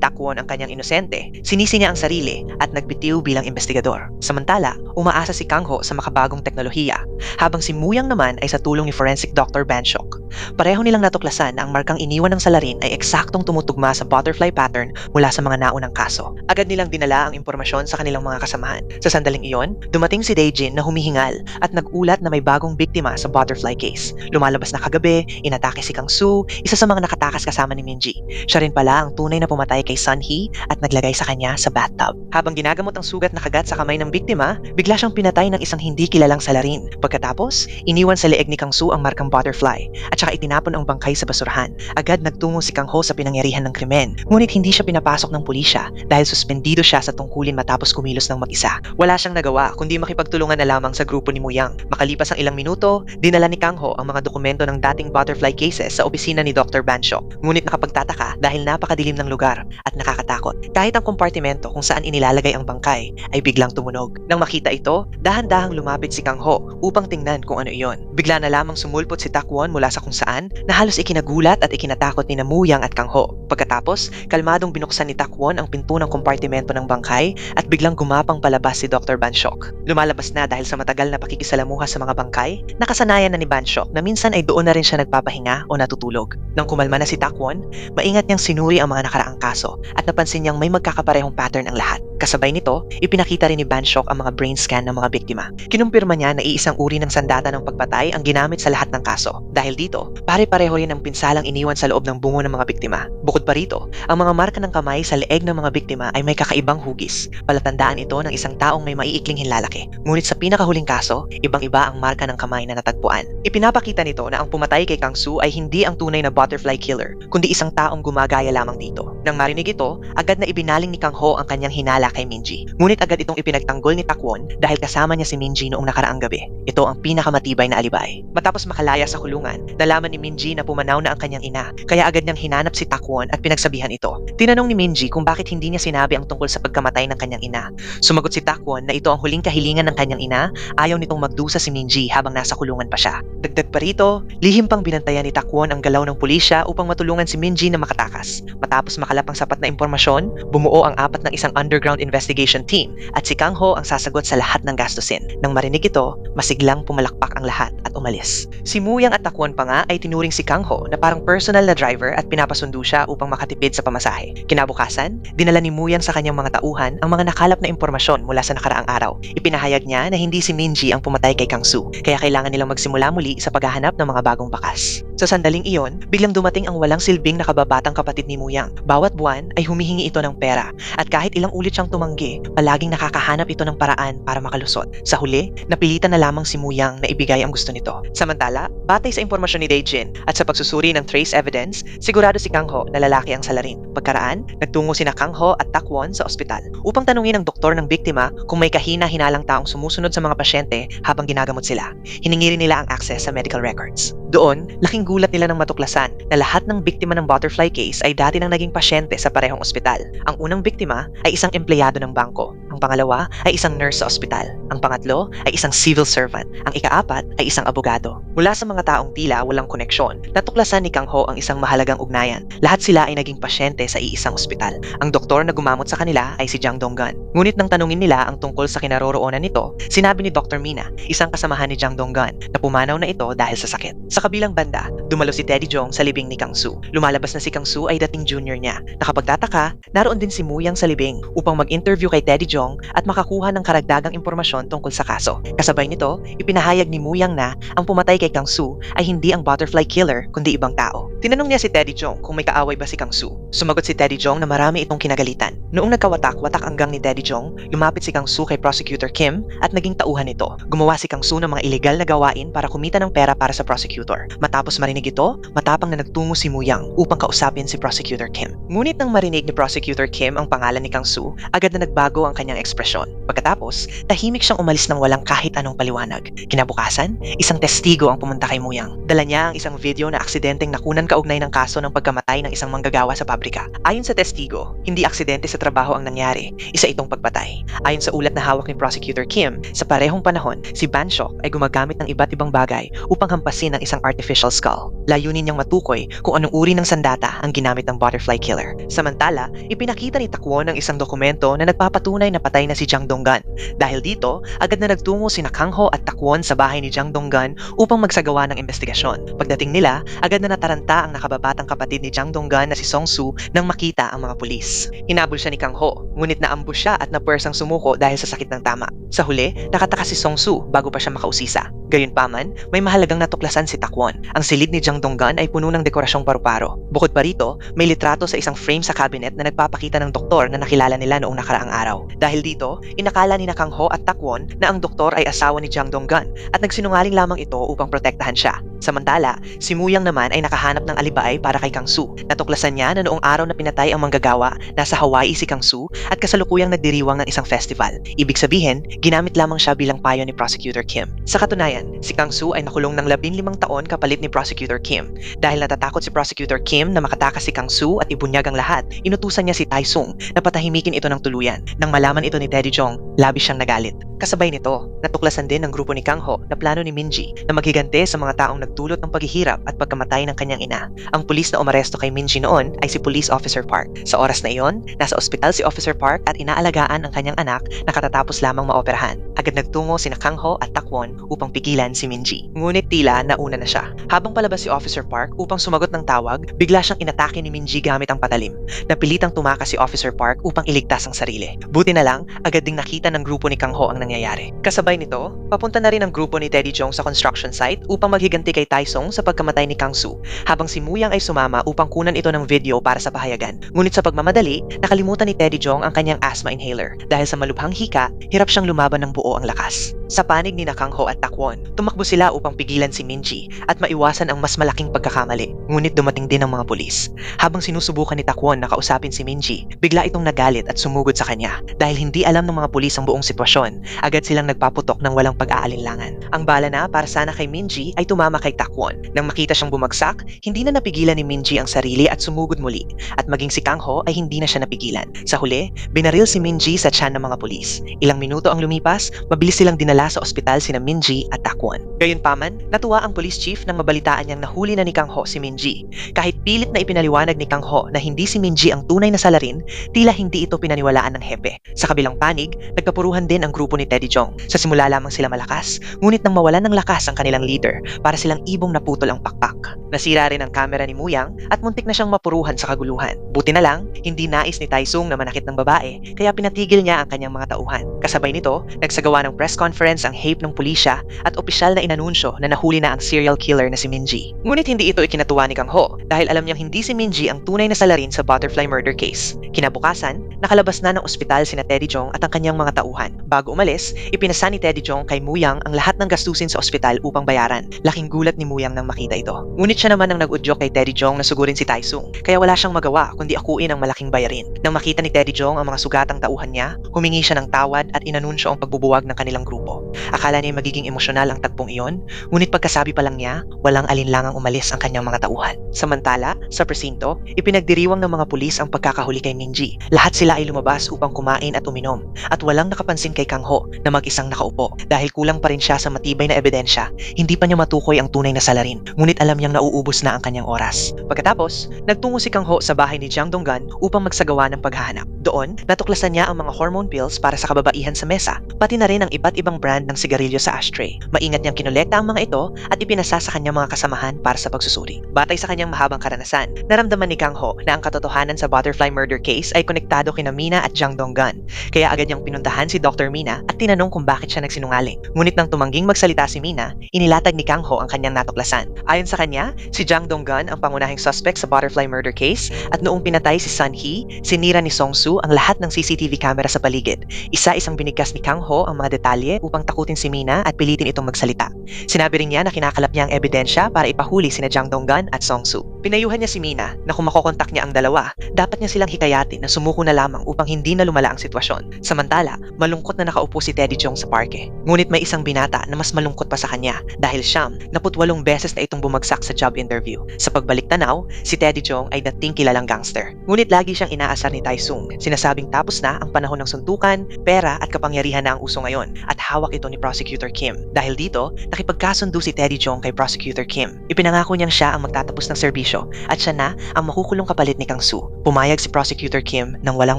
Takwon ang kanyang inosente, sinisi niya ang sarili at nagbitiw bilang investigador. Samantala, umaasa si Kang Ho sa makabagong teknolohiya, habang si Muyang naman ay sa tulong ni forensic Dr. Banshok. Pareho nilang natuklasan na ang markang iniwan ng salarin ay eksaktong tumutugma sa butterfly pattern mula sa mga naunang kaso. Agad nilang dinala ang impormasyon sa kanilang mga kasamahan. Sa sandaling iyon, dumating si Daejin na humihingal at nag-ulat na may bagong biktima sa butterfly case. Lumalabas na kagabi, inatake si Kang Soo, isa sa mga nakatakas kasama ni Minji. Siya rin pala ang tunay na pumatay kay Sun Hee at naglagay sa kanya sa bathtub. Habang ginagamot ang sugat na kagat sa kamay ng biktima, bigla siyang pinatay ng isang hindi kilalang salarin. Pagkatapos, iniwan sa leeg ni Kang Soo ang markang butterfly at saka itinapon ang bangkay sa basurahan. Agad nagtungo si Kang Ho sa pinangyarihan ng krimen, ngunit hindi siya pinapasok ng pulisya dahil suspendido siya sa tungkulin matapos kumilos ng mag-isa. Wala siyang nagawa kundi makipagtulungan na lamang sa grupo ni Muyang. Makalipas ang ilang minuto, dinala ni Kang Ho ang mga dokumento ng dating butterfly cases sa opisina ni Dr. Banshok. Ngunit nakapagtataka dahil napakadilim ng lugar at nakakatakot. Kahit ang kompartimento kung saan inilalagay ang bangkay ay biglang tumunog. Nang makita ito, dahan-dahang lumapit si Kang Ho upang tingnan kung ano iyon. Bigla na lamang sumulpot si Takwon mula sa kung saan na halos ikinagulat at ikinatakot ni Muyang at Kang Ho. Pagkatapos, kalmadong binuksan ni Takwon ang pinto ng kompartimento ng bangkay at biglang gumapang palabas si Dr. Banshok. Lumalabas na dahil sa matagal na pakikisalamuha sa mga bangkay, nakasanayan na ni Banshok na minsan ay doon na rin siya nagpapahinga o natutulog. Nang kumalma na si Takwon, maingat niyang sinuri ang mga nakaraang kaso at napansin niyang may magkakaparehong pattern ang lahat. Kasabay nito, ipinakita rin ni Banshok ang mga brain scan ng mga biktima. Kinumpirma niya na iisang uri ng sandata ng pagpatay ang ginamit sa lahat ng kaso. Dahil dito, pare-pareho rin ang pinsalang iniwan sa loob ng bungo ng mga biktima. Bukod pa rito, ang mga marka ng kamay sa leeg ng mga biktima ay may kakaibang hugis. Palatandaan ito ng isang taong may maiikling hinlalaki. Ngunit sa pinakahuling kaso, ibang-iba ang marka ng kamay na natagpuan. Ipinapakita nito na ang pumatay kay Kang Soo ay hindi ang tunay na butterfly killer, kundi isang taong gumagaya lamang dito. Nang marinig ito, agad na ibinaling ni Kang Ho ang kanyang hinala kay Minji. Ngunit agad itong ipinagtanggol ni Takwon dahil kasama niya si Minji noong nakaraang gabi. Ito ang pinakamatibay na alibay. Matapos makalaya sa kulungan, nalaman ni Minji na pumanaw na ang kanyang ina, kaya agad niyang hinanap si Takwon at pinagsabihan ito. Tinanong ni Minji kung bakit hindi niya sinabi ang tungkol sa pagkamatay ng kanyang ina. Sumagot si Takwon na ito ang huling kahilingan ng kanyang ina, ayaw nitong magdusa si Minji habang nasa kulungan pa siya. Dagdag pa rito, lihim pang binantayan ni Takwon ang galaw ng pulisya upang matulungan si Minji na makatakas. Matapos makalap ang sapat na impormasyon, bumuo ang apat ng isang underground investigation team at si Kang Ho ang sasagot sa lahat ng gastusin. Nang marinig ito, masiglang pumalakpak ang lahat at umalis. Si Muyang at Takwon pa nga ay tinuring si Kang Ho na parang personal na driver at pinapasundo siya upang makatipid sa pamasahe. Kinabukasan, dinala ni Muyang sa kanyang mga tauhan ang mga nakalap na impormasyon mula sa nakaraang araw. Ipinahayag niya na hindi si Minji ang pumatay kay Kang Soo, kaya kailangan nilang magsimula muli sa paghahanap ng mga bagong bakas. Sa sandaling iyon, biglang dumating ang walang silbing nakababatang kapatid ni Muyang. Bawat buwan ay humihingi ito ng pera at kahit ilang ulit siyang tumanggi, palaging nakakahanap ito ng paraan para makalusot. Sa huli, napilitan na lamang si Muyang na ibigay ang gusto nito. Samantala, batay sa impormasyon ni Daejin at sa pagsusuri ng trace evidence, sigurado si Kang Ho na lalaki ang salarin. Pagkaraan, nagtungo sina Kang Ho at Takwon sa ospital upang tanungin ang doktor ng biktima kung may kahina-hinalang taong sumusunod sa mga pasyente habang ginagamot sila. Hiningi rin nila ang access sa medical records. Doon, laking gulat nila nang matuklasan na lahat ng biktima ng butterfly case ay dati nang naging pasyente sa parehong ospital. Ang unang biktima ay isang empleyado ng bangko. Ang pangalawa ay isang nurse sa ospital. Ang pangatlo ay isang civil servant. Ang ikaapat ay isang abogado. Mula sa mga taong tila walang koneksyon, natuklasan ni Kang Ho ang isang mahalagang ugnayan. Lahat sila ay naging pasyente sa iisang ospital. Ang doktor na gumamot sa kanila ay si Jang Dong-gun. Ngunit nang tanungin nila ang tungkol sa kinaroroonan nito, sinabi ni Dr. Mina, isang kasamahan ni Jang Dong-gun, na pumanaw na ito dahil sa sakit. Sa kabilang banda, dumalo si Teddy Jong sa libing ni Kang Soo. Lumalabas na si Kang Soo ay dating junior niya. Nakapagtataka, naroon din si Muyang sa libing upang mag-interview kay Teddy Jong at makakuha ng karagdagang impormasyon tungkol sa kaso. Kasabay nito, ipinahayag ni Muyang na ang pumatay kay Kang Soo ay hindi ang butterfly killer kundi ibang tao. Tinanong niya si Teddy Jong kung may kaaway ba si Kang Soo. Sumagot si Teddy Jong na marami itong kinagalitan. Noong nagkawatak-watak ang gang ni Teddy Jong, lumapit si Kang Soo kay Prosecutor Kim at naging tauhan nito. Gumawa si Kang Soo ng mga ilegal na gawain para kumita ng pera para sa prosecutor. Matapos marinig ito, matapang na nagtungo si Muyang upang kausapin si Prosecutor Kim. Ngunit nang marinig ni Prosecutor Kim ang pangalan ni Kang Soo, agad na nagbago ang kanyang ekspresyon. Pagkatapos, tahimik siyang umalis ng walang kahit anong paliwanag. Kinabukasan, isang testigo ang pumunta kay Muyang. Dala niya ang isang video na aksidenteng nakunan kaugnay ng kaso ng pagkamatay ng isang manggagawa sa pabrika. Ayon sa testigo, hindi aksidente sa trabaho ang nangyari, isa itong pagpatay. Ayon sa ulat na hawak ni Prosecutor Kim, sa parehong panahon, si Banshok ay gumagamit ng iba't ibang bagay upang hampasin ang isang artificial skull. Layunin niyang matukoy kung anong uri ng sandata ang ginamit ng butterfly killer. Samantala, ipinakita ni Takwon ang isang dokumento na nagpapatunay na patay na si Jang Dong-gun. Dahil dito, agad na nagtungo sina Kang Ho at Takwon sa bahay ni Jang Dong-gun upang magsagawa ng investigasyon. Pagdating nila, agad na nataranta ang nakababatang kapatid ni Jang Dong-gun na si Song Soo nang makita ang mga pulis. Hinabol siya ni Kang Ho, ngunit naambush siya at napuwersang sumuko dahil sa sakit ng tama. Sa huli, nakataka si Song Soo bago pa siya makausisa. Gayunpaman, may mahalagang natuklasan si Takwon. Ang silid ni Jang Dong-gun ay puno ng dekorasyong paru-paro. Bukod pa rito, may litrato sa isang frame sa cabinet na nagpapakita ng doktor na nakilala nila noong nakaraang araw. Dahil dito, inakala ni Kang Ho at Takwon na ang doktor ay asawa ni Jang Dong-gun at nagsinungaling lamang ito upang protektahan siya. Samantala, si Muyang naman ay nakahanap ng alibay para kay Kang Soo. Natuklasan niya na noong araw na pinatay ang manggagawa, nasa Hawaii si Kang Soo at kasalukuyang nagdiriwang ng isang festival. Ibig sabihin, ginamit lamang siya bilang payo ni Prosecutor Kim. Sa katunayan, si Kang Soo ay nakulong ng 15 taon kapalit ni Prosecutor Kim. Dahil natatakot si Prosecutor Kim na makatakas si Kang Soo at ibunyag ang lahat, inutusan niya si Tae Sung na patahimikin ito ng tuluyan. Nang malaman ito ni Teddy Jong, labis siyang nagalit. Kasabay nito, natuklasan din ng grupo ni Kang Ho na plano ni Minji na maghigante sa mga taong nagdulot ng paghihirap at pagkamatay ng kanyang ina. Ang pulis na umaresto kay Minji noon ay si Police Officer Park. Sa oras na iyon, nasa ospital si Officer Park at inaalagaan ang kanyang anak na katatapos lamang maoperahan. Agad nagtungo sina Kang Ho at Takwon upang pigilan si Minji. Ngunit tila nauna na siya. Habang palabas si Officer Park upang sumagot ng tawag, bigla siyang inatake ni Minji gamit ang patalim. Napilitang tumakas si Officer Park upang iligtas ang sarili. Buti na lang, agad ding nakita ng grupo ni Kang Ho ang nangyayari. Kasabay nito, papunta na rin ang grupo ni Teddy Jong sa construction site upang maghiganti kay Tae Sung sa pagkamatay ni Kang Soo, habang si Muyang ay sumama upang kunan ito ng video para sa pahayagan. Ngunit sa pagmamadali, nakalimutan ni Teddy Jong ang kanyang asthma inhaler. Dahil sa malubhang hika, hirap siyang lumaban ng buo ang lakas. Sa panig ni Kang Ho at Takwon, tumakbo sila upang pigilan si Minji at maiwasan ang mas malaking pagkakamali. Ngunit dumating din ang mga pulis. Habang sinusubukan ni Takwon na kausapin si Minji, bigla itong nagalit at sumugod sa kanya. Dahil hindi alam ng mga pulis ang buong sitwasyon, agad silang nagpaputok ng walang pag-aalinlangan. Ang bala na para sana kay Minji ay tumama kay Takwon. Nang makita siyang bumagsak, hindi na napigilan ni Minji ang sarili at sumugod muli. At maging si Kang Ho ay hindi na siya napigilan. Sa huli, binaril si Minji sa tiyan ng mga pulis. Ilang minuto ang lumipas, mabilis silang dinala sa ospital sina Minji at Takwon. Gayunpaman, natuwa ang police chief nang mabalitaan niyang nahuli na ni Kang Ho si Minji. Kahit pilit na ipinaliwanag ni Kang Ho na hindi si Minji ang tunay na salarin, tila hindi ito pinaniwalaan ng hepe. Sa kabilang panig, nagkapuruhan din ang grupo ni Teddy Jong. Sa simula lamang sila malakas, ngunit nang mawalan ng lakas ang kanilang leader, para silang ibong naputol ang pakpak. Nasira rin ang kamera ni Muyang at muntik na siyang mapuruhan sa kaguluhan. Buti na lang, hindi nais ni Tae Sung na manakit ng babae, kaya pinatigil niya ang kanyang mga tauhan. Kasabay nito, nagsagawa ng press conference ang HAPE ng pulisya at opisyal na inanunsyo na nahuli na ang serial killer na si Minji. Ngunit hindi ito ikinatuwa ni Kang Ho dahil alam niyang hindi si Minji ang tunay na salarin sa butterfly murder case. Kinabukasan, nakalabas na ng ospital sina Teddy Jong at ang kanyang mga tauhan. Bago umalis, ipinasa ni Teddy Jong kay Muyang ang lahat ng gastusin sa ospital upang bayaran. Laking gulat ni Muyang nang makita ito. Ngunit siya naman ang nag-udyok kay Teddy Jong na sugurin si Tae Sung, kaya wala siyang magawa kundi akuin ang malaking bayarin. Nang makita ni Teddy Jong ang mga sugatang tauhan niya, humingi siya ng tawad at inanunsyo ang pagbubuwag ng kanilang grupo. Akala niya magiging emosyonal ang tagpong iyon, ngunit pagkasabi pa lang niya, walang alinlangang umalis ang kanyang mga tauhan. Samantala, sa presinto, ipinagdiriwang ng mga pulis ang pagkakahuli kay Minji. Lahat sila ay lumabas upang kumain at uminom, at walang nakapansin kay Kang Ho na mag-isang nakaupo. Dahil kulang pa rin siya sa matibay na ebidensya, hindi pa niya matukoy ang tunay na salarin, ngunit alam niyang nauubos na ang kanyang oras. Pagkatapos, nagtungo si Kang Ho sa bahay ni Jang Donggan upang magsagawa ng paghahanap. Doon, natuklasan niya ang mga hormone pills para sa kababaihan sa mesa, pati na rin ang iba't ibang brand ng sigarilyo sa ashtray. Maingat niyang kinolekta ang mga ito at ipinasa sa kanyang mga kasamahan para sa pagsusuri. Batay sa kanyang mahabang karanasan, naramdaman ni Kang Ho na ang katotohanan sa butterfly murder case ay konektado kina Mina at Jang Donggan. Kaya agad niyang pinuntahan si Dr. Mina at tinanong kung bakit siya nagsinungaling. Ngunit nang tumangging magsalita si Mina, inilatag ni Kang Ho ang kanyang natuklasan. Ayon sa kanya, si Jang Donggan ang pangunahing suspect sa butterfly murder case at noong pinatay si Sun Hee, sinira ni Song Soo ang lahat ng CCTV camera sa paligid. Isa-isang binigkas ni Kang Ho ang mga detalye upang takutin si Mina at pilitin itong magsalita. Sinabi rin niya na kinakalap niya ang ebidensya para ipahuli sina Jang Donggan at Song Soo. Pinayuhan niya si Mina na kung makokontak niya ang dalawa, dapat niya silang hikayatin na sumuko na lamang upang hindi na lumala ang sitwasyon. Samantala, malungkot na nakaupo si Teddy Jong sa parke. Ngunit may isang binata na mas malungkot pa sa kanya dahil siyam, 48 beses na itong bumagsak sa job interview. Sa pagbalik tanaw, si Teddy Jong ay dating kilalang gangster. Ngunit lagi siyang inaasar ni Tai Sung. Sinasabing tapos na ang panahon ng suntukan, pera at kapangyarihan na ang uso ngayon at hawak ito ni Prosecutor Kim. Dahil dito, nakipagkasundo si Teddy Jong kay Prosecutor Kim. Ipinangako niyang siya ang magtatapos ng serbisyo at siya na ang makukulong kapalit ni Kang Soo. Pumayag si Prosecutor Kim nang walang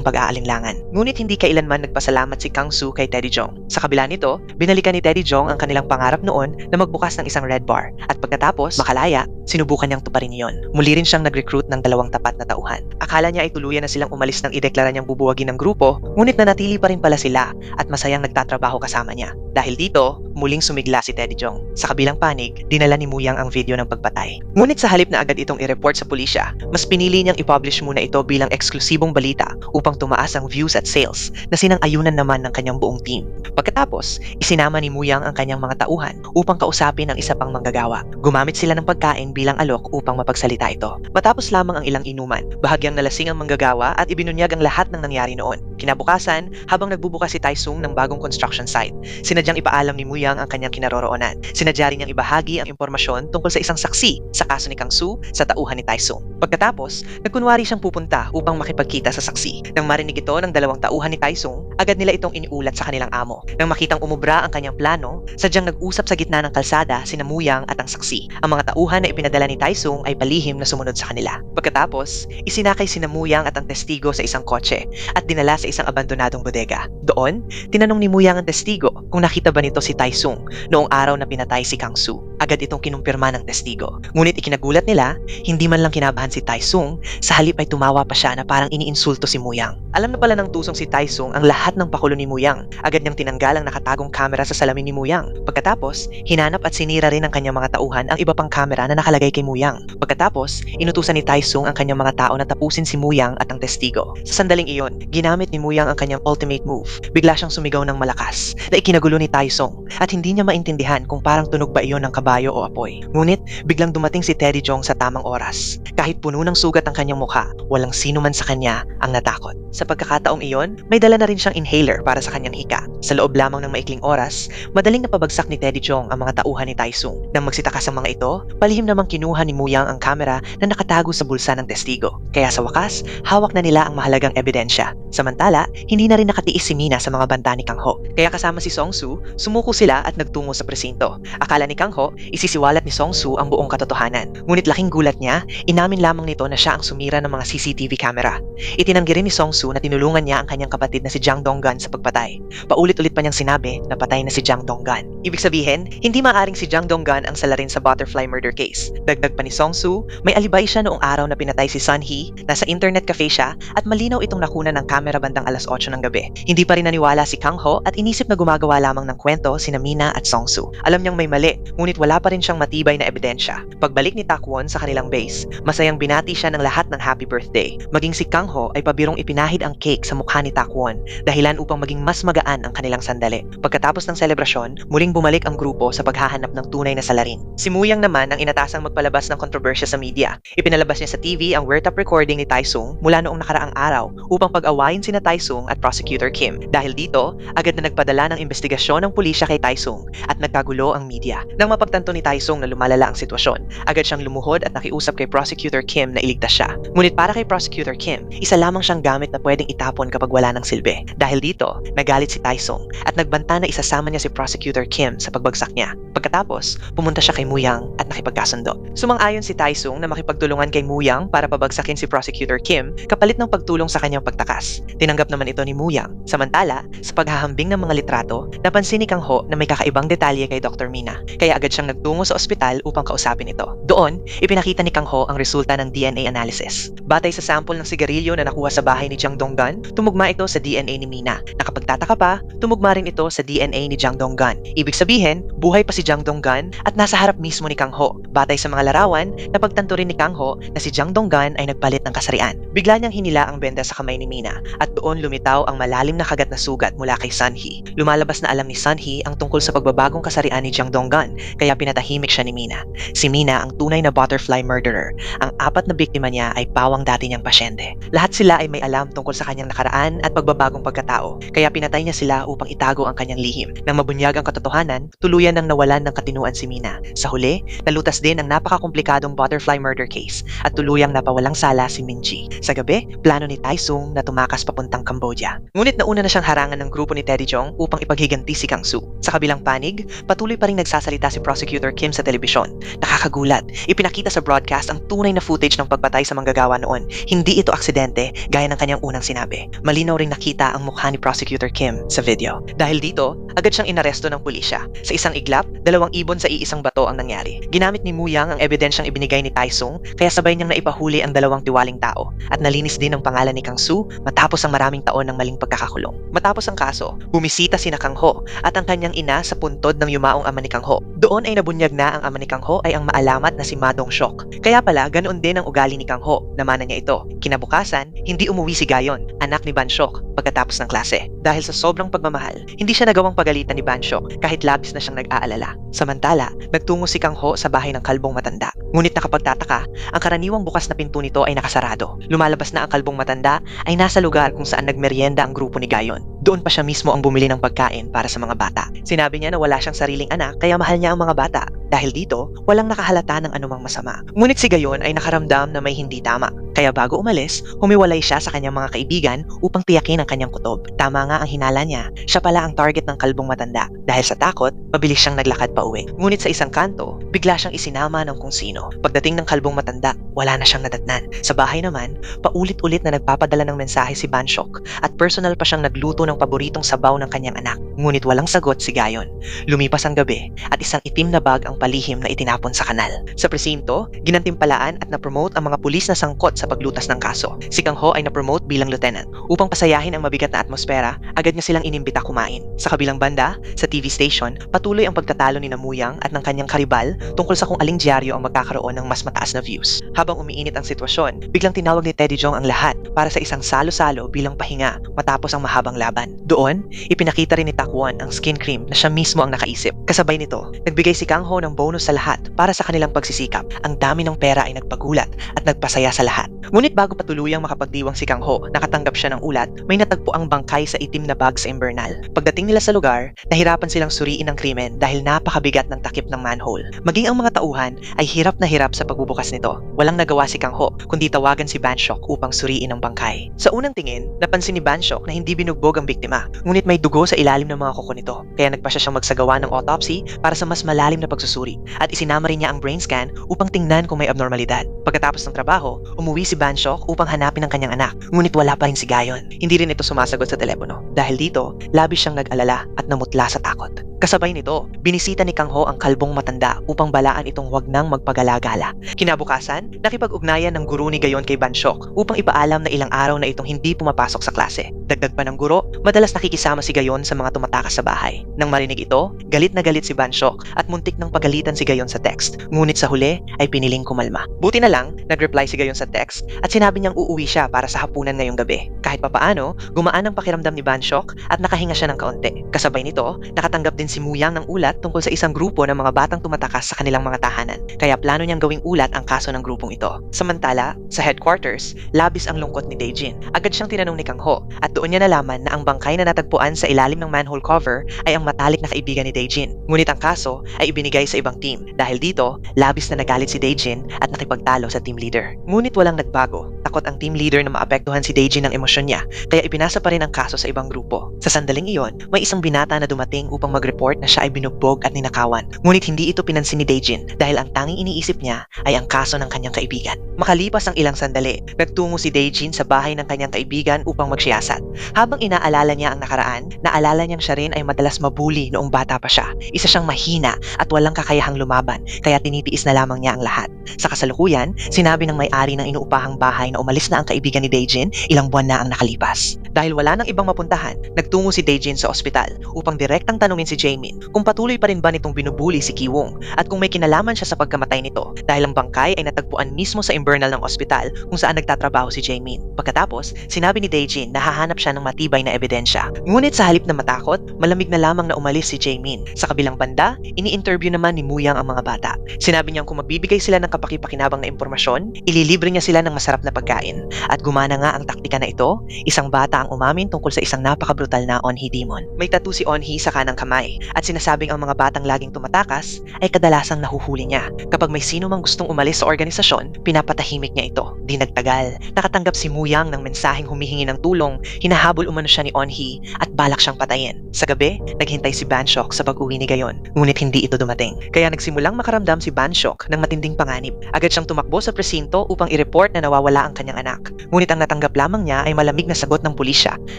pag-aalinlangan. Ngunit hindi kailanman nagpasalamat si Kang Soo kay Teddy Jong. Sa kabila nito, binalikan ni Teddy Jong ang kanilang pangarap noon na magbukas ng isang red bar. At pagkatapos, makalaya, sinubukan niyang tuparin iyon. Muli rin siyang nag-recruit ng 2 tapat na tauhan. Akala niya ay tuluyan na silang umalis nang ideklara niyang bubuwagin ng grupo, ngunit nanatili pa rin pala sila at masayang nagtatrabaho kasama niya. Dahil dito, muling sumigla si Teddy Jong. Sa kabilang panig, dinala ni Muyang ang video ng pagpatay. Ngunit sa halip na agad itong i-report sa pulisya, mas pinili niyang i-publish muna ito bilang eksklusibong balita upang tumaas ang views at sales na sinang-ayunan naman ng kanyang buong team. Pagkatapos, isinama ni Muyang ang kanyang mga tauhan upang kausapin ang isa pang manggagawa. Gumamit sila ng pagkain bilang alok upang mapagsalita ito. Matapos lamang ang ilang inuman, bahagyang nalasing ang manggagawa at ibinunyag ang lahat ng nangyari noon. Kinabukasan, habang nagbubukas si Tai Sung ng bagong construction site, sinadyang ipaalam ni Muyang ang kanyang kinaroroonan. Sinadya rin niyang ibahagi ang impormasyon tungkol sa isang saksi sa kaso ni Kang Soo sa tauhan ni Tai Sung. Pagkatapos, nagkunwari siyang pupunta upang makipagkita sa saksi. Nang marinig ito ng 2 tauhan ni Tai Sung, agad nila itong iniulat sa kanilang amo. Nang makitang umubra ang kanyang plano, sadyang nag-usap sa gitna ng kalsada sina Muyang at ang saksi. Ang mga tauhan na ipinadala ni Tai Sung ay palihim na sumunod sa kanila. Pagkatapos, isinakay sina Muyang at ang testigo sa isang kotse at dinala sa isang abandonadong bodega. Doon, tinanong ni Muyang ang testigo kung nakita ba nito si Tai Sung noong araw na pinatay si Kang Soo. Agad itong kinumpirma ng testigo. Ngunit ikinagulat nila, hindi man lang kinabahan si Tai Sung, sa halip ay tumawa pa siya na parang iniinsulto si Muyang. Alam na pala ng tusong si Tai Sung ang lahat ng pakulo ni Muyang. Agad niyang tinanggal ang nakatagong kamera sa salamin ni Muyang. Pagkatapos, hinanap at sinira rin ng kanyang mga tauhan ang iba pang kamera na nakalagay kay Muyang. Pagkatapos, inutusan ni Tai Sung ang kanyang mga tao na tapusin si Muyang at ang testigo. Sa sandaling iyon, ginamit ni Muyang ang kanyang ultimate move. Bigla siyang sumigaw ng malakas na ikinagulo ni Tai Sung at hindi niya maintindihan kung parang tunog ba iyon ng kabayo o apoy. Ngunit, biglang dumating si Teddy Jong sa tamang oras. Kahit puno ng sugat ang kanyang mukha, walang sino man sa kanya ang natakot. Sa pagkakataong iyon, may dala na rin siyang inhaler para sa kanyang hika. Sa loob lamang ng maikling oras, madaling napabagsak ni Teddy Jong ang mga tauhan ni Tai Sung. Nang magsitakas ang mga ito, palihim namang kinuha ni Muyang ang kamera na nakatago sa bulsa ng testigo. Kaya sa wakas, hawak na nila ang mahalagang ebidensya. Samantala, hindi na rin nakatiis si Mina sa mga banta ni Kang Ho. Kaya kasama si Song Soo, sumuko sila at nagtungo sa presinto. Akala ni Kang Ho, isisiwalat ni Song Soo ang buong katotohanan. Ngunit laking gulat niya, inamin lamang nito na siya ang sumira ng mga CCTV camera. Itinanggi rin ni Song Soo na tinulungan niya ang kanyang kapatid na si Jang Donggan sa pagpatay. Paulit-ulit pa niyang sinabi na patay na si Jang Donggan. Ibig sabihin, hindi maaaring si Jang Donggan ang salarin sa butterfly murder case. Dagdag pa ni Song Soo, may alibay siya noong araw na pinatay si Sun Hee, nasa internet cafe siya at malinaw itong nakuna ng kamera bandang alas 8 ng gabi. Hindi pa rin naniwala si Kang Ho at inisip na gumagawa lamang ng kwento sina Mina at Song Soo. Alam niyang may mali, ngunit wala pa rin siyang matibay na ebidensya. Pagbalik ni Takwon sa kanilang base, masayang binati siya ng lahat ng happy birthday. Maging si Kang Ho ay pabirong ipinahid ang cake sa mukha ni Takwon, dahilan upang maging mas magaan ang kanilang sandali. Pagkatapos ng selebrasyon, muling bumalik ang grupo sa paghahanap ng tunay na salarin. Si Muyang naman ang inatasang magpalabas ng kontrobersya sa media. Ipinalabas niya sa TV ang wiretape recording ni Taesung mula noong nakaraang araw upang pag-awayin sina Taesung at Prosecutor Kim. Dahil dito, agad na nagpadala ng investigasyon ng pulisya kay Taesung at nagkagulo ang media. Nang mapagtanto ni Taesung na lumalala ang sitwasyon, agad siyang lumuhod at nakiusap kay Prosecutor Kim na iligtas siya. Ngunit para kay Prosecutor Kim, isa lamang siyang gamit na pwedeng itapon kapag wala ng silbi. Dahil dito, nagalit si Taesung at nagbanta na isasama niya si Prosecutor Kim sa pagbagsak niya. Pagkatapos, pumunta siya kay Muyang at nakipagkasundo. Sumang-ayon si Taesung na makipagtulungan kay Muyang para pabagsakin si Prosecutor Kim kapalit ng pagtulong sa kanyang pagtakas. Tinanggap naman ito ni Muyang. Samantala, sa paghahambing ng mga litrato, napansin ni Kang Ho na may kakaibang detalye kay Dr. Mina. Kaya agad siyang nagtungo sa ospital upang kausapin ito. Doon, ipinakita ni Kang Ho ang resulta ng DNA analysis. Batay sa sample ng sigarilyo na nakuha sa bahay ni Jang Donggan, tumugma ito sa DNA ni Mina. Nakapagtataka pa, tumugma rin ito sa DNA ni Jang Donggan. Ibig sabihin, buhay pa si Jang Donggan at nasa harap mismo ni Kang Ho. Batay sa mga larawan, napagtanto rin ni Kang Ho na si Jang Donggan ay nagpalit ng kasarian. Bigla niyang hinila ang benda sa kamay ni Mina at doon lumitaw ang malalim na kagat na sugat mula kay Sunhee. Lumalabas na alam ni Sunhee ang tungkol sa pagbabagong kasarian ni Jang Donggan kaya pinatahimik siya ni Mina. Si Mina ang tunay na butterfly murderer. Ang 4 na biktima niya ay pawang dati niyang pasyente. Lahat sila ay may alam tungkol sa kanyang nakaraan at pagbabagong pagkatao kaya pinatay niya sila upang itago ang kanyang lihim. Nang mabunyag ang katotohanan, tuluyan nang nawalan ng katinuan si Mina. Sa huli, nalutas din ang napakakomplikadong butterfly murder case at tuluyang napawalang sala si Minji. Sa gabi, plano ni Taesung na tumakas papuntang Cambodia. Ngunit nauna na siyang harangan ng grupo ni Teddy Jong upang ipaghiganti si Kang Soo. Sa kabilang panig, patuloy pa rin nagsasalita si Prosecutor Kim sa telebisyon. Nakakagulat, ipinakita sa broadcast ang tunay na footage ng pagpatay sa manggagawa noon. Hindi ito aksidente gaya ng kanyang unang sinabi. Malinaw ring nakita ang mukha ni Prosecutor Kim sa video. Dahil dito, agad siyang inaresto ng pulisya. Sa isang iglap, 2 ibon sa iisang bato ang nangyari. Ginamit ni Muyang ang ebidensyang ibinigay ni Taesung kaya sabay niyang naipahuli ang 2 tiwaling tao at nalinis din ang pangalan ni Kang Soo matapos ang maraming taon ng maling pagkakakulong. Matapos ang kaso, bumisita sina Kang Ho at ang kanyang ina sa puntod ng yumaong ama ni Kang Ho. Doon ay nabunyag na ang ama ni Kang Ho ay ang maalamat na si Ma Dong-seok. Kaya pala, ganoon din ang ugali ni Kang Ho. Namana niya ito. Kinabukasan, hindi umuwi si Gayon, anak ni Ban-seok, pagkatapos ng klase. Dahil sa sobrang pagmamahal, hindi siya nagawang pagalitan ni Ban-seok kahit labis na siyang nag-aalala. Samantala, nagtungo si Kang Ho sa bahay ng kalbong matanda. Ngunit nakapagtataka, ang karaniwang bukas na pinto nito ay nakasarado. Lumalabas na ang kalbong matanda ay nasa lugar kung saan nagmeryenda ang grupo ni Gayon. Doon pa siya mismo ang bumili ng pagkain para sa mga bata. Sinabi niya na wala siyang sariling anak kaya mahal niya ang mga bata. Dahil dito, walang nakahalata ng anumang masama. Ngunit si Gayon ay nakaramdam na may hindi tama. Kaya bago umalis, humiwalay siya sa kanyang mga kaibigan upang tiyakin ang kanyang kutob. Tama nga ang hinala niya, siya pala ang target ng kalbong matanda. Dahil sa takot, mabilis siyang naglakad pa uwi. Ngunit sa isang kanto, bigla siyang isinama ng kung sino. Pagdating ng kalbong matanda, wala na siyang nadatnan. Sa bahay naman, paulit-ulit na nagpapadala ng mensahe si Ban-seok at personal pa siyang nagluto ng paboritong sabaw ng kanyang anak. Ngunit walang sagot si Gayon. Lumipas ang gabi at isang itim na bag ang palihim na itinapon sa kanal. Sa presinto, ginantimpalaan at na-promote ang mga pulis na sangkot sa paglutas ng kaso. Si Kang Ho ay na-promote bilang lieutenant. Upang pasayahin ang mabigat na atmosfera, agad niya silang inimbita kumain. Sa kabilang banda, sa TV station, patuloy ang pagtatalo ni Muyang at ng kanyang karibal tungkol sa kung aling dyaryo ang magkakaroon ng mas mataas na views. Habang umiinit ang sitwasyon, biglang tinawag ni Teddy Jong ang lahat para sa isang salo-salo bilang pahinga matapos ang mahabang laban. Doon, ipinakita rin ni Takwon ang skin cream na siya mismo ang nakaisip. Kasabay nito, nagbigay si Kang Ho ng bonus sa lahat para sa kanilang pagsisikap. Ang dami ng pera ay nagpagulat at nagpasaya sa lahat. Ngunit bago patuluyang makapagdiwang si Kang Ho, nakatanggap siya ng ulat, may natagpo ang bangkay sa itim na bag sa imbernal. Pagdating nila sa lugar, nahirapan silang suriin ang krimen dahil napakabigat ng takip ng manhole. Maging ang mga tauhan ay hirap na hirap sa pagbubukas nito. Walang nagawa si Kang Ho kundi tawagan si Ban-seok upang suriin ang bangkay. Sa unang tingin, napansin ni Ban-seok na hindi binugbog ang biktima, ngunit may dugo sa ilalim ng mga kuko nito. Kaya nagpasya siyang magsagawa ng autopsy para sa mas malalim na pagsusuri at isinama rin niya ang brain scan upang tingnan kung may abnormalidad. Pagkatapos ng trabaho, umuwi si Ban-seok upang hanapin ang kanyang anak, ngunit wala pa rin si Gayon. Hindi rin ito sumasagot sa telepono. Dahil dito, labis siyang nag-alala at namutla sa takot. Kasabay nito, binisita ni Kang Ho ang kalbong matanda upang balaan itong wag nang magpagala-gala. Kinabukasan, nakipag-ugnayan ng guro ni Gayon kay Ban-seok upang ipaalam na ilang araw na itong hindi pumapasok sa klase. Dagdag pa ng guro, madalas nakikisama si Gayon sa mga tumatakas sa bahay. Nang marinig ito, galit na galit si Ban-seok at muntik ng pagalitan si Gayon sa text. Ngunit sa huli, ay piniling kumalma. Buti na lang, nag-reply si Gayon sa text at sinabi niyang uuwi siya para sa hapunan ngayong gabi. Kahit papaano, gumaan ang pakiramdam ni Ban-seok at nakahinga siya ng kaunti. Kasabay nito, nakatanggap din si Muyang ng ulat tungkol sa isang grupo ng mga batang tumatakas sa kanilang mga tahanan, kaya plano niyang gawing ulat ang kaso ng grupong ito. Samantala, sa headquarters, labis ang lungkot ni Daejin. Agad siyang tinanong ni Kang Ho at doon niya nalaman na ang bangkay na natagpuan sa ilalim ng manhole cover ay ang matalik na kaibigan ni Daejin. Ngunit ang kaso ay ibinigay sa ibang team. Dahil dito, labis na nagalit si Daejin at nakipagtalo sa team leader. Ngunit walang nagbago. Takot ang team leader na maapektuhan si Daejin ng emosyon niya, kaya ipinasa pa rin ang kaso sa ibang grupo. Sa sandaling iyon, may isang binata na dumating upang mag-report na siya ay binugbog at ninakawan. Ngunit hindi ito pinansin ni Daejin dahil ang tanging iniisip niya ay ang kaso ng kanyang kaibigan. Makalipas ang ilang sandali, nagtungo si Daejin sa bahay ng kanyang kaibigan upang magsiyasat. Habang inaalala niya ang nakaraan, naalala niyang siya rin ay madalas mabuli noong bata pa siya. Isa siyang mahina at walang kakayahang lumaban, kaya tinitiis na lamang niya ang lahat. Sa kasalukuyan, sinabi ng may-ari ng inuupahang bahay na umalis na ang kaibigan ni Daejin ilang buwan na ang nakalipas. Dahil wala nang ibang mapuntahan, nagtungo si Daejin sa ospital upang direktang tanungin si Jaemin kung patuloy pa rin ba nitong binubuli si Kiwon at kung may kinalaman siya sa pagkamatay nito dahil ang bangkay ay natagpuan mismo sa imbernal ng ospital kung saan nagtatrabaho si Jaemin. Pagkatapos, sinabi ni Daejin na hahanap siya ng matibay na ebidensya. Ngunit sa halip na matakot, malamig na lamang na umalis si Jaemin. Sa kabilang banda, ini-interview naman ni Muyang ang mga bata. Sinabi niyang kung magbibigay sila ng kapakipakinabang na impormasyon, ililibre niya sila ng masarap na pagkain. At gumana nga ang taktika na ito, isang bata ang umamin tungkol sa isang napakabrutal na Onhi demon. May tattoo si Onhi sa kanang kamay at sinasabing ang mga batang laging tumatakas ay kadalasang nahuhuli niya. Kapag may sino mang gustong umalis sa organisasyon, pinapatahimik niya ito. Di nagtagal, nakatanggap si Muyang ng mensaheng humihingi ng tulong, hinahabol umano siya ni Onhi at balak siyang patayin. Sa gabi, naghintay si Banshok sa pag-uwi ni Gayon, ngunit hindi ito dumating. Kaya nagsimulang makaramdam si Banshok ng matinding panganib. Agad siyang tumakbo sa presinto upang i-report na nawawala ang kanyang anak. Ngunit ang natanggap lamang niya ay malamig na sagot ng pulisya.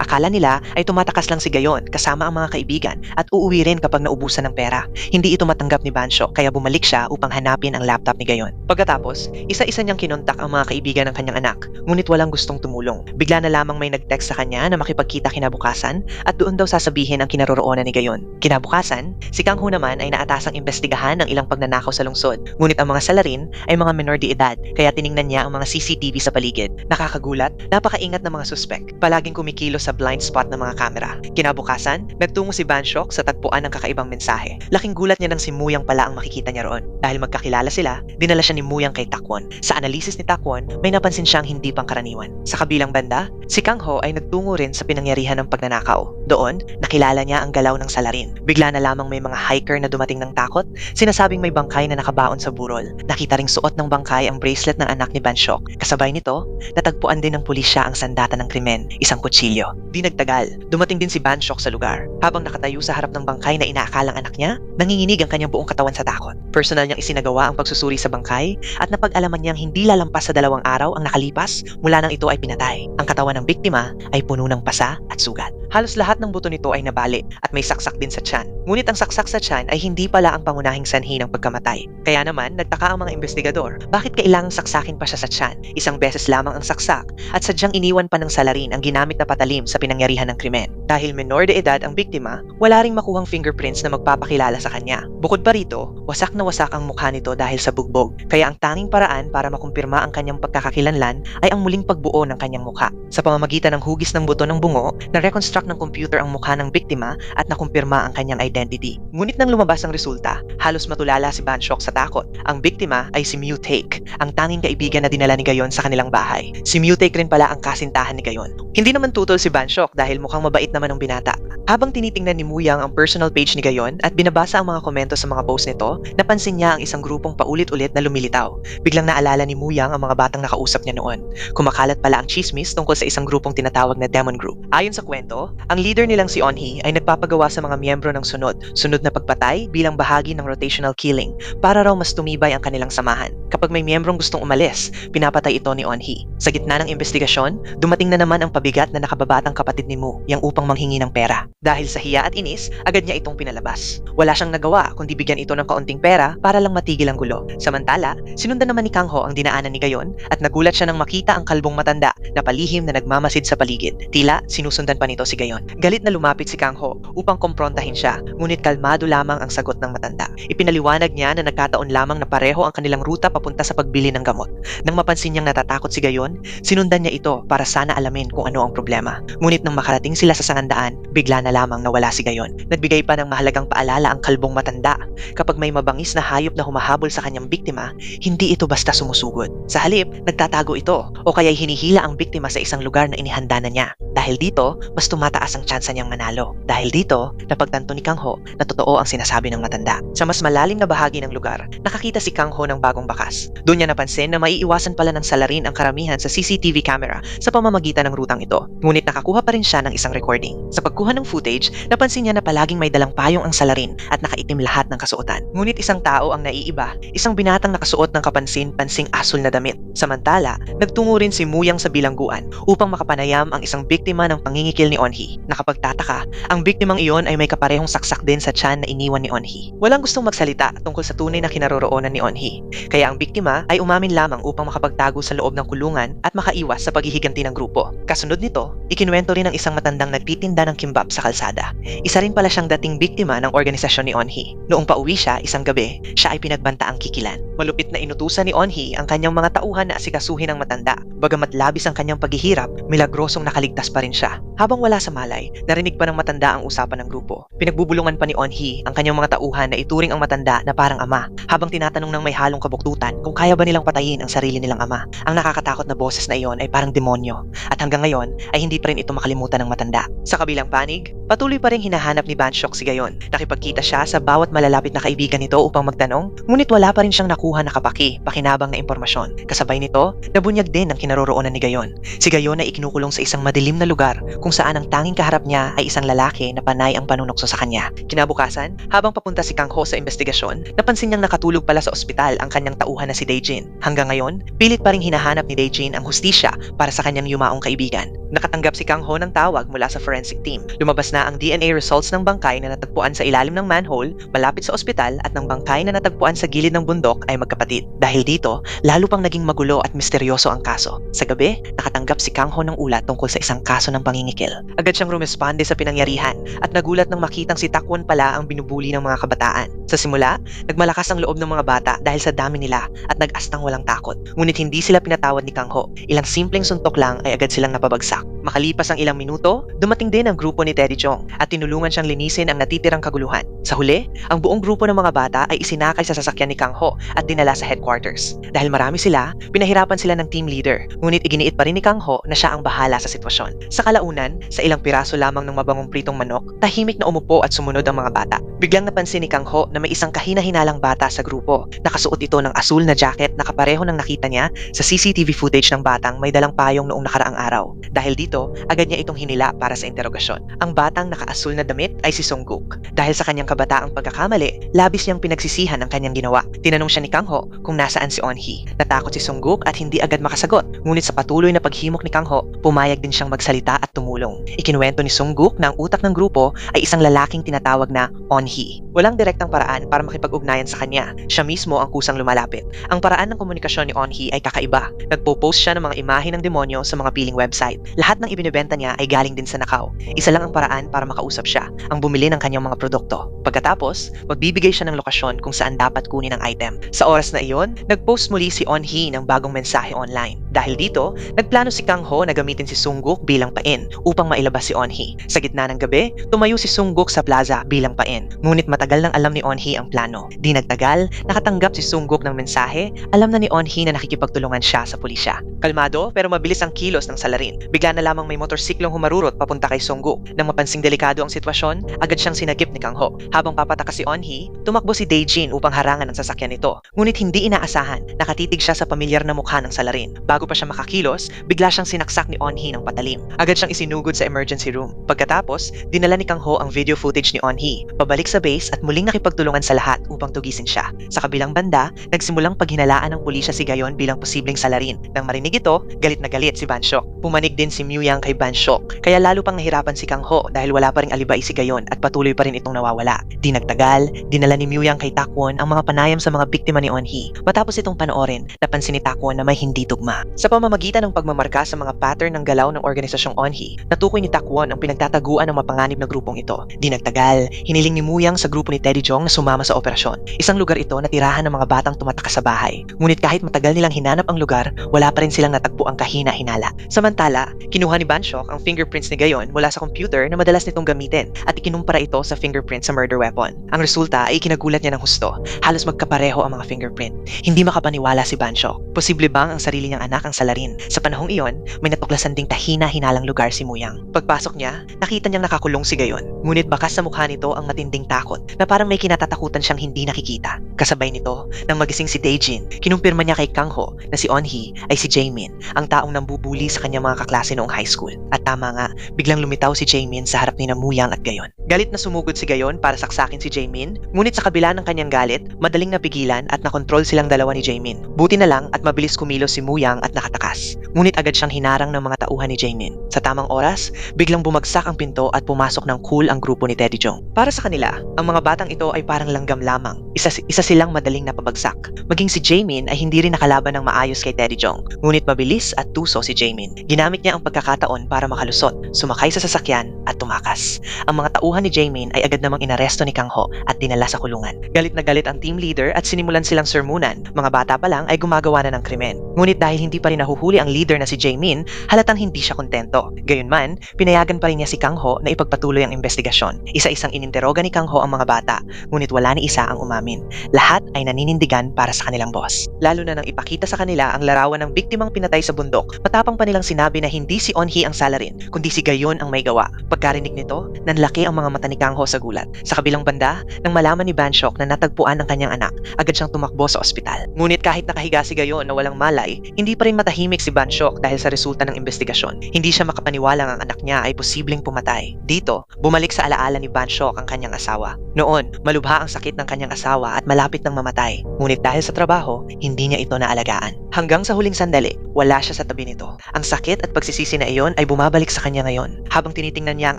Akala nila ay tumatakas lang si Gayon kasama ang mga kaibigan at uuwi rin kapag naubusan ng pera. Hindi ito matanggap ni Banshok kaya bumalik siya upang hanapin ang laptop ni Gayon. Pagkatapos, isa-isa niyang kinontak ang mga kaibigan ng kanyang anak, ngunit walang gustong tumulong. Bigla na lamang may nag-text sa kanya na makipagkita kinabukasan at doon daw sasabihin ang kinaroroonan ni Gayon. Kinabukasan, si Kang Ho naman ay naatasang imbestigahan ng ilang pagnanakaw sa lungsod, ngunit ang mga salarin ay mga menor de edad kaya tiningnan niya ang mga CCTV sa paligid. Nakakagulat, napakaingat ng mga suspek, palaging kumikilos sa blind spot ng mga kamera. Kinabukasan, nagtungo si Banshok sa tagpuan ng kakaibang mensahe. Laking gulat niya nang si Muyang pala ang makikita niya roon. Dahil magkakilala sila, dinala siya ni Muyang kay Takwon. Sa analisis ni Takwon, may napansin siyang hindi pangkaraniwan. Sa kabilang banda, si Kang Ho ay nagtungo rin sa pinangyarihan ng pagnanakaw. Doon, nakilala niya ang galaw ng salarin. Bigla na lamang may mga hiker na dumating ng takot, sinasabing may bangkay na nakabaon sa burol. Nakita ring suot ng bangkay ang bracelet ng anak ni Banshok. Kasabay nito, natagpuan din ng pulisya ang sandata ng krimen, isang kutsilyo. Di nagtagal, dumating din si Banshok sa lugar. Habang nakatayo sa harap ng bangkay na inaakalang anak niya, nanginginig ang kanyang buong katawan sa takot. Personal niyang isinagawa ang pagsusuri sa bangkay at napag-alaman niyang hindi lalampas sa 2 araw ang nakalipas mula nang ito ay pinatay. Ang katawan ng biktima ay puno ng pasa at sugat. Halos lahat ng buto nito ay nabali at may saksak din sa tiyan. Ngunit ang saksak sa tiyan ay hindi pala ang pangunahing sanhi ng pagkamatay. Kaya naman, nagtaka ang mga investigador, bakit kailangang saksakin pa siya sa tiyan? Isang beses lamang ang saksak at sadyang iniwan pa ng salarin ang ginamit na patalim sa pinangyarihan ng krimen. Dahil menor de edad ang biktima, wala ring makuhang fingerprints na magpapakilala sa kanya. Bukod pa rito, wasak na wasak ang mukha nito dahil sa bugbog. Kaya ang tanging paraan para makumpirma ang kanyang pagkakakilanlan ay ang muling pagbuo ng kanyang mukha. Sa pamamagitan ng hugis ng buto ng bungo, na-reconstruct ng computer ang mukha ng biktima at nakumpirma ang kanyang identity. Ngunit nang lumabas ang resulta, halos matulala si Banshok sa takot. Ang biktima ay si Mutake, ang tanging kaibigan na dinala ni Gayon sa kanilang bahay. Si Mutake rin pala ang kasintahan ni Gayon. Hindi naman tutol si Banshok dahil mukhang mabait naman ang binata. Habang tinitingnan ni Muyang ang personal page ni Gayon at binabasa ang mga komento sa mga post nito, napansin niya ang isang grupong paulit-ulit na lumilitaw. Biglang naalala ni Muyang ang mga batang nakausap niya noon. Kumakalat pala ang chismis tungkol sa isang grupong tinatawag na Demon Group. Ayon sa kwento, ang leader nilang si Onhi ay nagpapagawa sa mga miyembro ng sunod na pagpatay bilang bahagi ng rotational killing para raw mas tumibay ang kanilang samahan. Kapag may miyembrong gustong umalis, pinapatay ito ni Onhi. Sa gitna ng investigasyon, dumating na naman ang pabigat na nakababatang kapatid ni Mu, yang upang manghingi ng pera. Dahil sa hiya at inis, agad niya itong pinalabas. Wala siyang nagawa kundi bigyan ito ng kaunting pera para lang matigil ang gulo. Samantala, sinundan naman ni Kang Ho ang dinaanan ni Gayon at nagulat siya nang makita ang kalbong matanda na palihim na nagmamasid sa paligid. Tila sinusundan pa nito si Gayon. Galit na lumapit si Kang Ho upang komprontahin siya, ngunit kalmado lamang ang sagot ng matanda. Ipinaliwanag niya na nagkataon lamang na pareho ang kanilang ruta papunta sa pagbili ng gamot. Nang mapansin niyang natatakot si Gayon, sinundan niya ito para sana alamin kung ano ang problema. Ngunit nang makarating sila sa sangandaan, bigla na na lamang na wala si Gayon. Nagbigay pa ng mahalagang paalala ang kalbong matanda. Kapag may mabangis na hayop na humahabol sa kanyang biktima, hindi ito basta sumusugod. Sa halip, nagtatago ito o kaya'y hinihila ang biktima sa isang lugar na inihanda na niya. Dahil dito, mas tumataas ang tsansa niyang manalo. Dahil dito, napagtanto ni Kang Ho na totoo ang sinasabi ng matanda. Sa mas malalim na bahagi ng lugar, nakakita si Kang Ho ng bagong bakas. Doon niya napansin na maiiwasan pala ng salarin ang karamihan sa CCTV camera sa pamamagitan ng rutang ito. Ngunit nakakuha pa rin siya ng isang recording. Sa pagkuha ng footage, napansin niya na palaging may dalang payong ang salarin at nakaitim lahat ng kasuotan. Ngunit isang tao ang naiiba, isang binatang nakasuot ng kapansin-pansing asul na damit. Samantala, nagtungo rin si Muyang sa bilangguan upang makapanayam ang isang biktima ng pangingikil ni Onhee. Nakapagtataka, ang biktimang iyon ay may kaparehong saksak din sa tiyan na iniwan ni Onhee. Walang gustong magsalita tungkol sa tunay na kinaroroonan ni Onhee, kaya ang biktima ay umamin lamang upang makapagtago sa loob ng kulungan at makaiwas sa paghihiganti ng grupo. Kasunod nito, ikinuwento rin ng isang matandang nagtitinda ng kimbap sa kalsada. Isa rin pala siyang dating biktima ng organisasyon ni Onhee. Noong pauwi siya isang gabi, siya ay pinagbantaang kikilan. Malupit na inutusan ni Onhee ang kanyang mga tauhan na asikasuhin ng matanda. Bagamat labis ang kanyang paghihirap, milagrosong nakaligtas pa rin siya. Habang wala sa malay, narinig pa ng matanda ang usapan ng grupo. Pinagbubulungan pa ni Onhee ang kanyang mga tauhan na ituring ang matanda na parang ama, habang tinatanong ng may halong kabuktutan kung kaya ba nilang patayin ang sarili nilang ama. Ang nakakatakot na boses na iyon ay parang demonyo, at hanggang ngayon ay hindi pa rin ito makalimutan ng matanda. Sa kabilang panig, patuloy pa rin hinahanap ni Banshok si Gayon. Nakipagkita siya sa bawat malalapit na kaibigan nito upang magtanong, ngunit wala pa rin siyang nakuha na pakinabang na impormasyon. Kasabay nito, nabunyag din ang kinaroroonan ni Gayon. Si Gayon ay ikinukulong sa isang madilim na lugar kung saan ang tanging kaharap niya ay isang lalaki na panay ang panunokso sa kanya. Kinabukasan, habang papunta si Kang Ho sa investigasyon, napansin niyang nakatulog pala sa ospital ang kanyang tauhan na si Daejin. Hanggang ngayon, pilit pa ring hinahanap ni Daejin ang hustisya para sa kanyang yumaong kaibigan. Nakatanggap si Kang Ho ng tawag mula sa forensic team. Lumabas na ang DNA results ng bangkay na natagpuan sa ilalim ng manhole malapit sa ospital at ng bangkay na natagpuan sa gilid ng bundok ay magkapatid. Dahil dito, lalo pang naging magulo at misteryoso ang kaso. Sa gabi, nakatanggap si Kang Ho ng ulat tungkol sa isang kaso ng pangingikil. Agad siyang rumesponde sa pinangyarihan at nagulat nang makitang si Takwon pala ang binubuli ng mga kabataan. Sa simula, nagmalakas ang loob ng mga bata dahil sa dami nila at nag-astang walang takot. Ngunit hindi sila pinatawad ni Kang Ho. Ilang simpleng suntok lang ay agad silang napabagsak. Makalipas ang ilang minuto, dumating din ang grupo ni Teddy Chong at tinulungan siyang linisin ang natitirang kaguluhan. Sa huli, ang buong grupo ng mga bata ay isinakay sa sasakyan ni Kang Ho at dinala sa headquarters. Dahil marami sila, pinahirapan sila ng team leader, ngunit iginiit pa rin ni Kang Ho na siya ang bahala sa sitwasyon. Sa kalaunan, sa ilang piraso lamang ng mabangong pritong manok, tahimik na umupo at sumunod ang mga bata. Biglang napansin ni Kang Ho na may isang kahina-hinalang bata sa grupo. Nakasuot ito ng asul na jacket na kapareho ng nakita niya sa CCTV footage ng batang may dalang payong noong nakaraang araw. Dahil dito, agad niya itong hinila para sa interogasyon. Ang batang nakaasul na damit ay si Sungguk. Dahil sa kanyang kabataang pagkakamali, labis niyang pinagsisihan ang kanyang ginawa. Tinanong siya ni Kang Ho kung nasaan si Onhee. Natakot si Sungguk at hindi agad makasagot. Ngunit sa patuloy na paghimok ni Kang Ho, pumayag din siyang magsalita at tumulong. Ikinuwento ni Sungguk na ang utak ng grupo ay isang lalaking tinatawag na Onhee. Walang direktang paraan para makipag-ugnayan sa kanya. Siya mismo ang kusang lumalapit. Ang paraan ng komunikasyon ni Onhee ay kakaiba. Nagpo-post siya ng mga imahe ng demonyo sa mga piling website. Lahat ng ibinebenta niya ay galing din sa Nakaw. Isa lang ang paraan para makausap siya, ang bumili ng kanyang mga produkto. Pagkatapos, magbibigay siya ng lokasyon kung saan dapat kunin ang item. Sa oras na iyon, nag-post muli si Onhee ng bagong mensahe online. Dahil dito, nagplano si Kang Ho na gamitin si Sungguk bilang pain upang mailabas si Onhee. Sa gitna ng gabi, tumayo si Sungguk sa plaza bilang pain. Ngunit matagal nang alam ni Onhee ang plano. Di nagtagal, nakatanggap si Sungguk ng mensahe, alam na ni Onhee na nakikipagtulungan siya sa pulisya. Kalmado pero mabilis ang kilos ng salarin. Bigla na lamang may motorsiklong humarurot papunta kay Sungguk. Nang mapansing delikado ang sitwasyon, agad siyang sinagip ni Kang Ho. Habang papatakas si Onhee, tumakbo si Daejin upang harangan ang sasakyan nito. Ngunit hindi inaasahan, nakatitig siya sa pamilyar na mukha ng salarin. Bago pa siya makakilos, bigla siyang sinaksak ni Onhee ng patalim. Agad siyang isinugod sa emergency room. Pagkatapos, dinala ni Kang Ho ang video footage ni Onhee, pabalik sa base at muling nakipagtulungan sa lahat upang tugisin siya. Sa kabilang banda, nagsimulang paghinalaan ng pulisya si Gayon bilang posibleng salarin. Nang marinig ito, galit na galit si Banshok. Pumanig din si Muyang kay Banshok, kaya lalo pang nahirapan si Kang Ho dahil wala pa ring alibay si Gayon at patuloy pa rin itong nawawala. Di nagtagal, dinala ni Muyang kay Takwon ang mga panayam sa mga biktima ni Onhee. Matapos itong panoorin, napansin ni Takwon na may hindi tugma. Sa pamamagitan ng pagmamarka sa mga pattern ng galaw ng organisasyong Onhi, natukoy ni Takwon ang pinagtataguan ng mapanganib na grupong ito. Di nagtagal, hiniling ni Muyang sa grupo ni Teddy Jong na sumama sa operasyon. Isang lugar ito na tirahan ng mga batang tumatakas sa bahay. Ngunit kahit matagal nilang hinanap ang lugar, wala pa rin silang natagpo ang kahina-hinala. Samantala, kinuha ni Banshok ang fingerprints ni Gayon mula sa computer na madalas nitong gamitin at ikinumpara ito sa fingerprint sa murder weapon. Ang resulta ay ikinagulat niya ng husto. Halos magkapareho ang mga fingerprint. Hindi makapaniwala si Banshok. Posible bang ang sarili niyang anak ang salarin? Sa panahong iyon, may natuklasan ding kahina-hinalang lugar si Muyang. Pagpasok niya, nakita niyang nakakulong si Gayon. Ngunit bakas sa mukha nito ang matinding takot na parang may kinatatakutan siyang hindi nakikita. Kasabay nito, nang magising si Daejin, kinumpirma niya kay Kang Ho na si Onhi ay si Jaemin, ang taong nambubuli sa kanyang mga kaklase noong high school. At tama nga, biglang lumitaw si Jaemin sa harap ni Muyang at Gayon. Galit na sumugod si Gayon para saksakin si Jaemin, ngunit sa kabila ng kanyang galit, madaling napigilan at nakontrol silang dalawa ni Jaemin. Buti na lang at mabilis kumilos si Muyang at nakatakas. Ngunit agad siyang hinarang ng mga tauhan ni Jaemin. Sa tamang oras, biglang bumagsak ang pinto at pumasok ng cool ang grupo ni Teddy Jong. Para sa kanila, ang mga batang ito ay parang langgam lamang. Isa silang madaling napabagsak. Maging si Jaemin ay hindi rin nakalaban ng maayos kay Teddy Jong. Ngunit mabilis at tuso si Jaemin. Ginamit niya ang pagkakataon para makalusot, sumakay sa sasakyan at tumakas. Ang mga tauhan ni Jaemin ay agad namang inaresto ni Kang Ho at dinala sa kulungan. Galit na galit ang team leader at sinimulan silang sermunan. Mga bata pa lang ay gumagawa na ng krimen. Ngunit dahil hindi pa rin nahuhuli ang leader na si Jaemin, halatang hindi siya kontento. Gayunman, pinayagan pa rin niya si Kang Ho na ipagpatuloy ang investigasyon. Isa-isang ininteroga ni Kang Ho ang mga bata, ngunit wala ni isa ang umamin. Lahat ay naninindigan para sa kanilang boss. Lalo na nang ipakita sa kanila ang larawan ng biktimang pinatay sa bundok, matapang pa nilang sinabi na hindi si Onhi ang salarin, kundi si Gayon ang may gawa. Pagkarinig nito, nanlaki ang mga mata ni Kang Ho sa gulat. Sa kabilang banda, nang malaman ni Banshok na natagpuan ang kanyang anak, agad siyang tumakbo sa ospital. Ngunit kahit nakahiga si Gayon na walang malay, hindi pa rin matahimik si Banshok dahil sa resulta ng investigasyon. Hindi siya makapaniwalang ang anak niya ay posibleng pumatay. Dito, bumalik sa alaala ni Banshok ang kanyang asawa. Noon, malubha ang sakit ng kanyang asawa at malapit nang mamatay. Ngunit dahil sa trabaho, hindi niya ito naalagaan. Hanggang sa huling sandali, wala siya sa tabi nito. Ang sakit at pagsisisi na iyon ay bumabalik sa kanya ngayon. Habang tinitingnan niya ang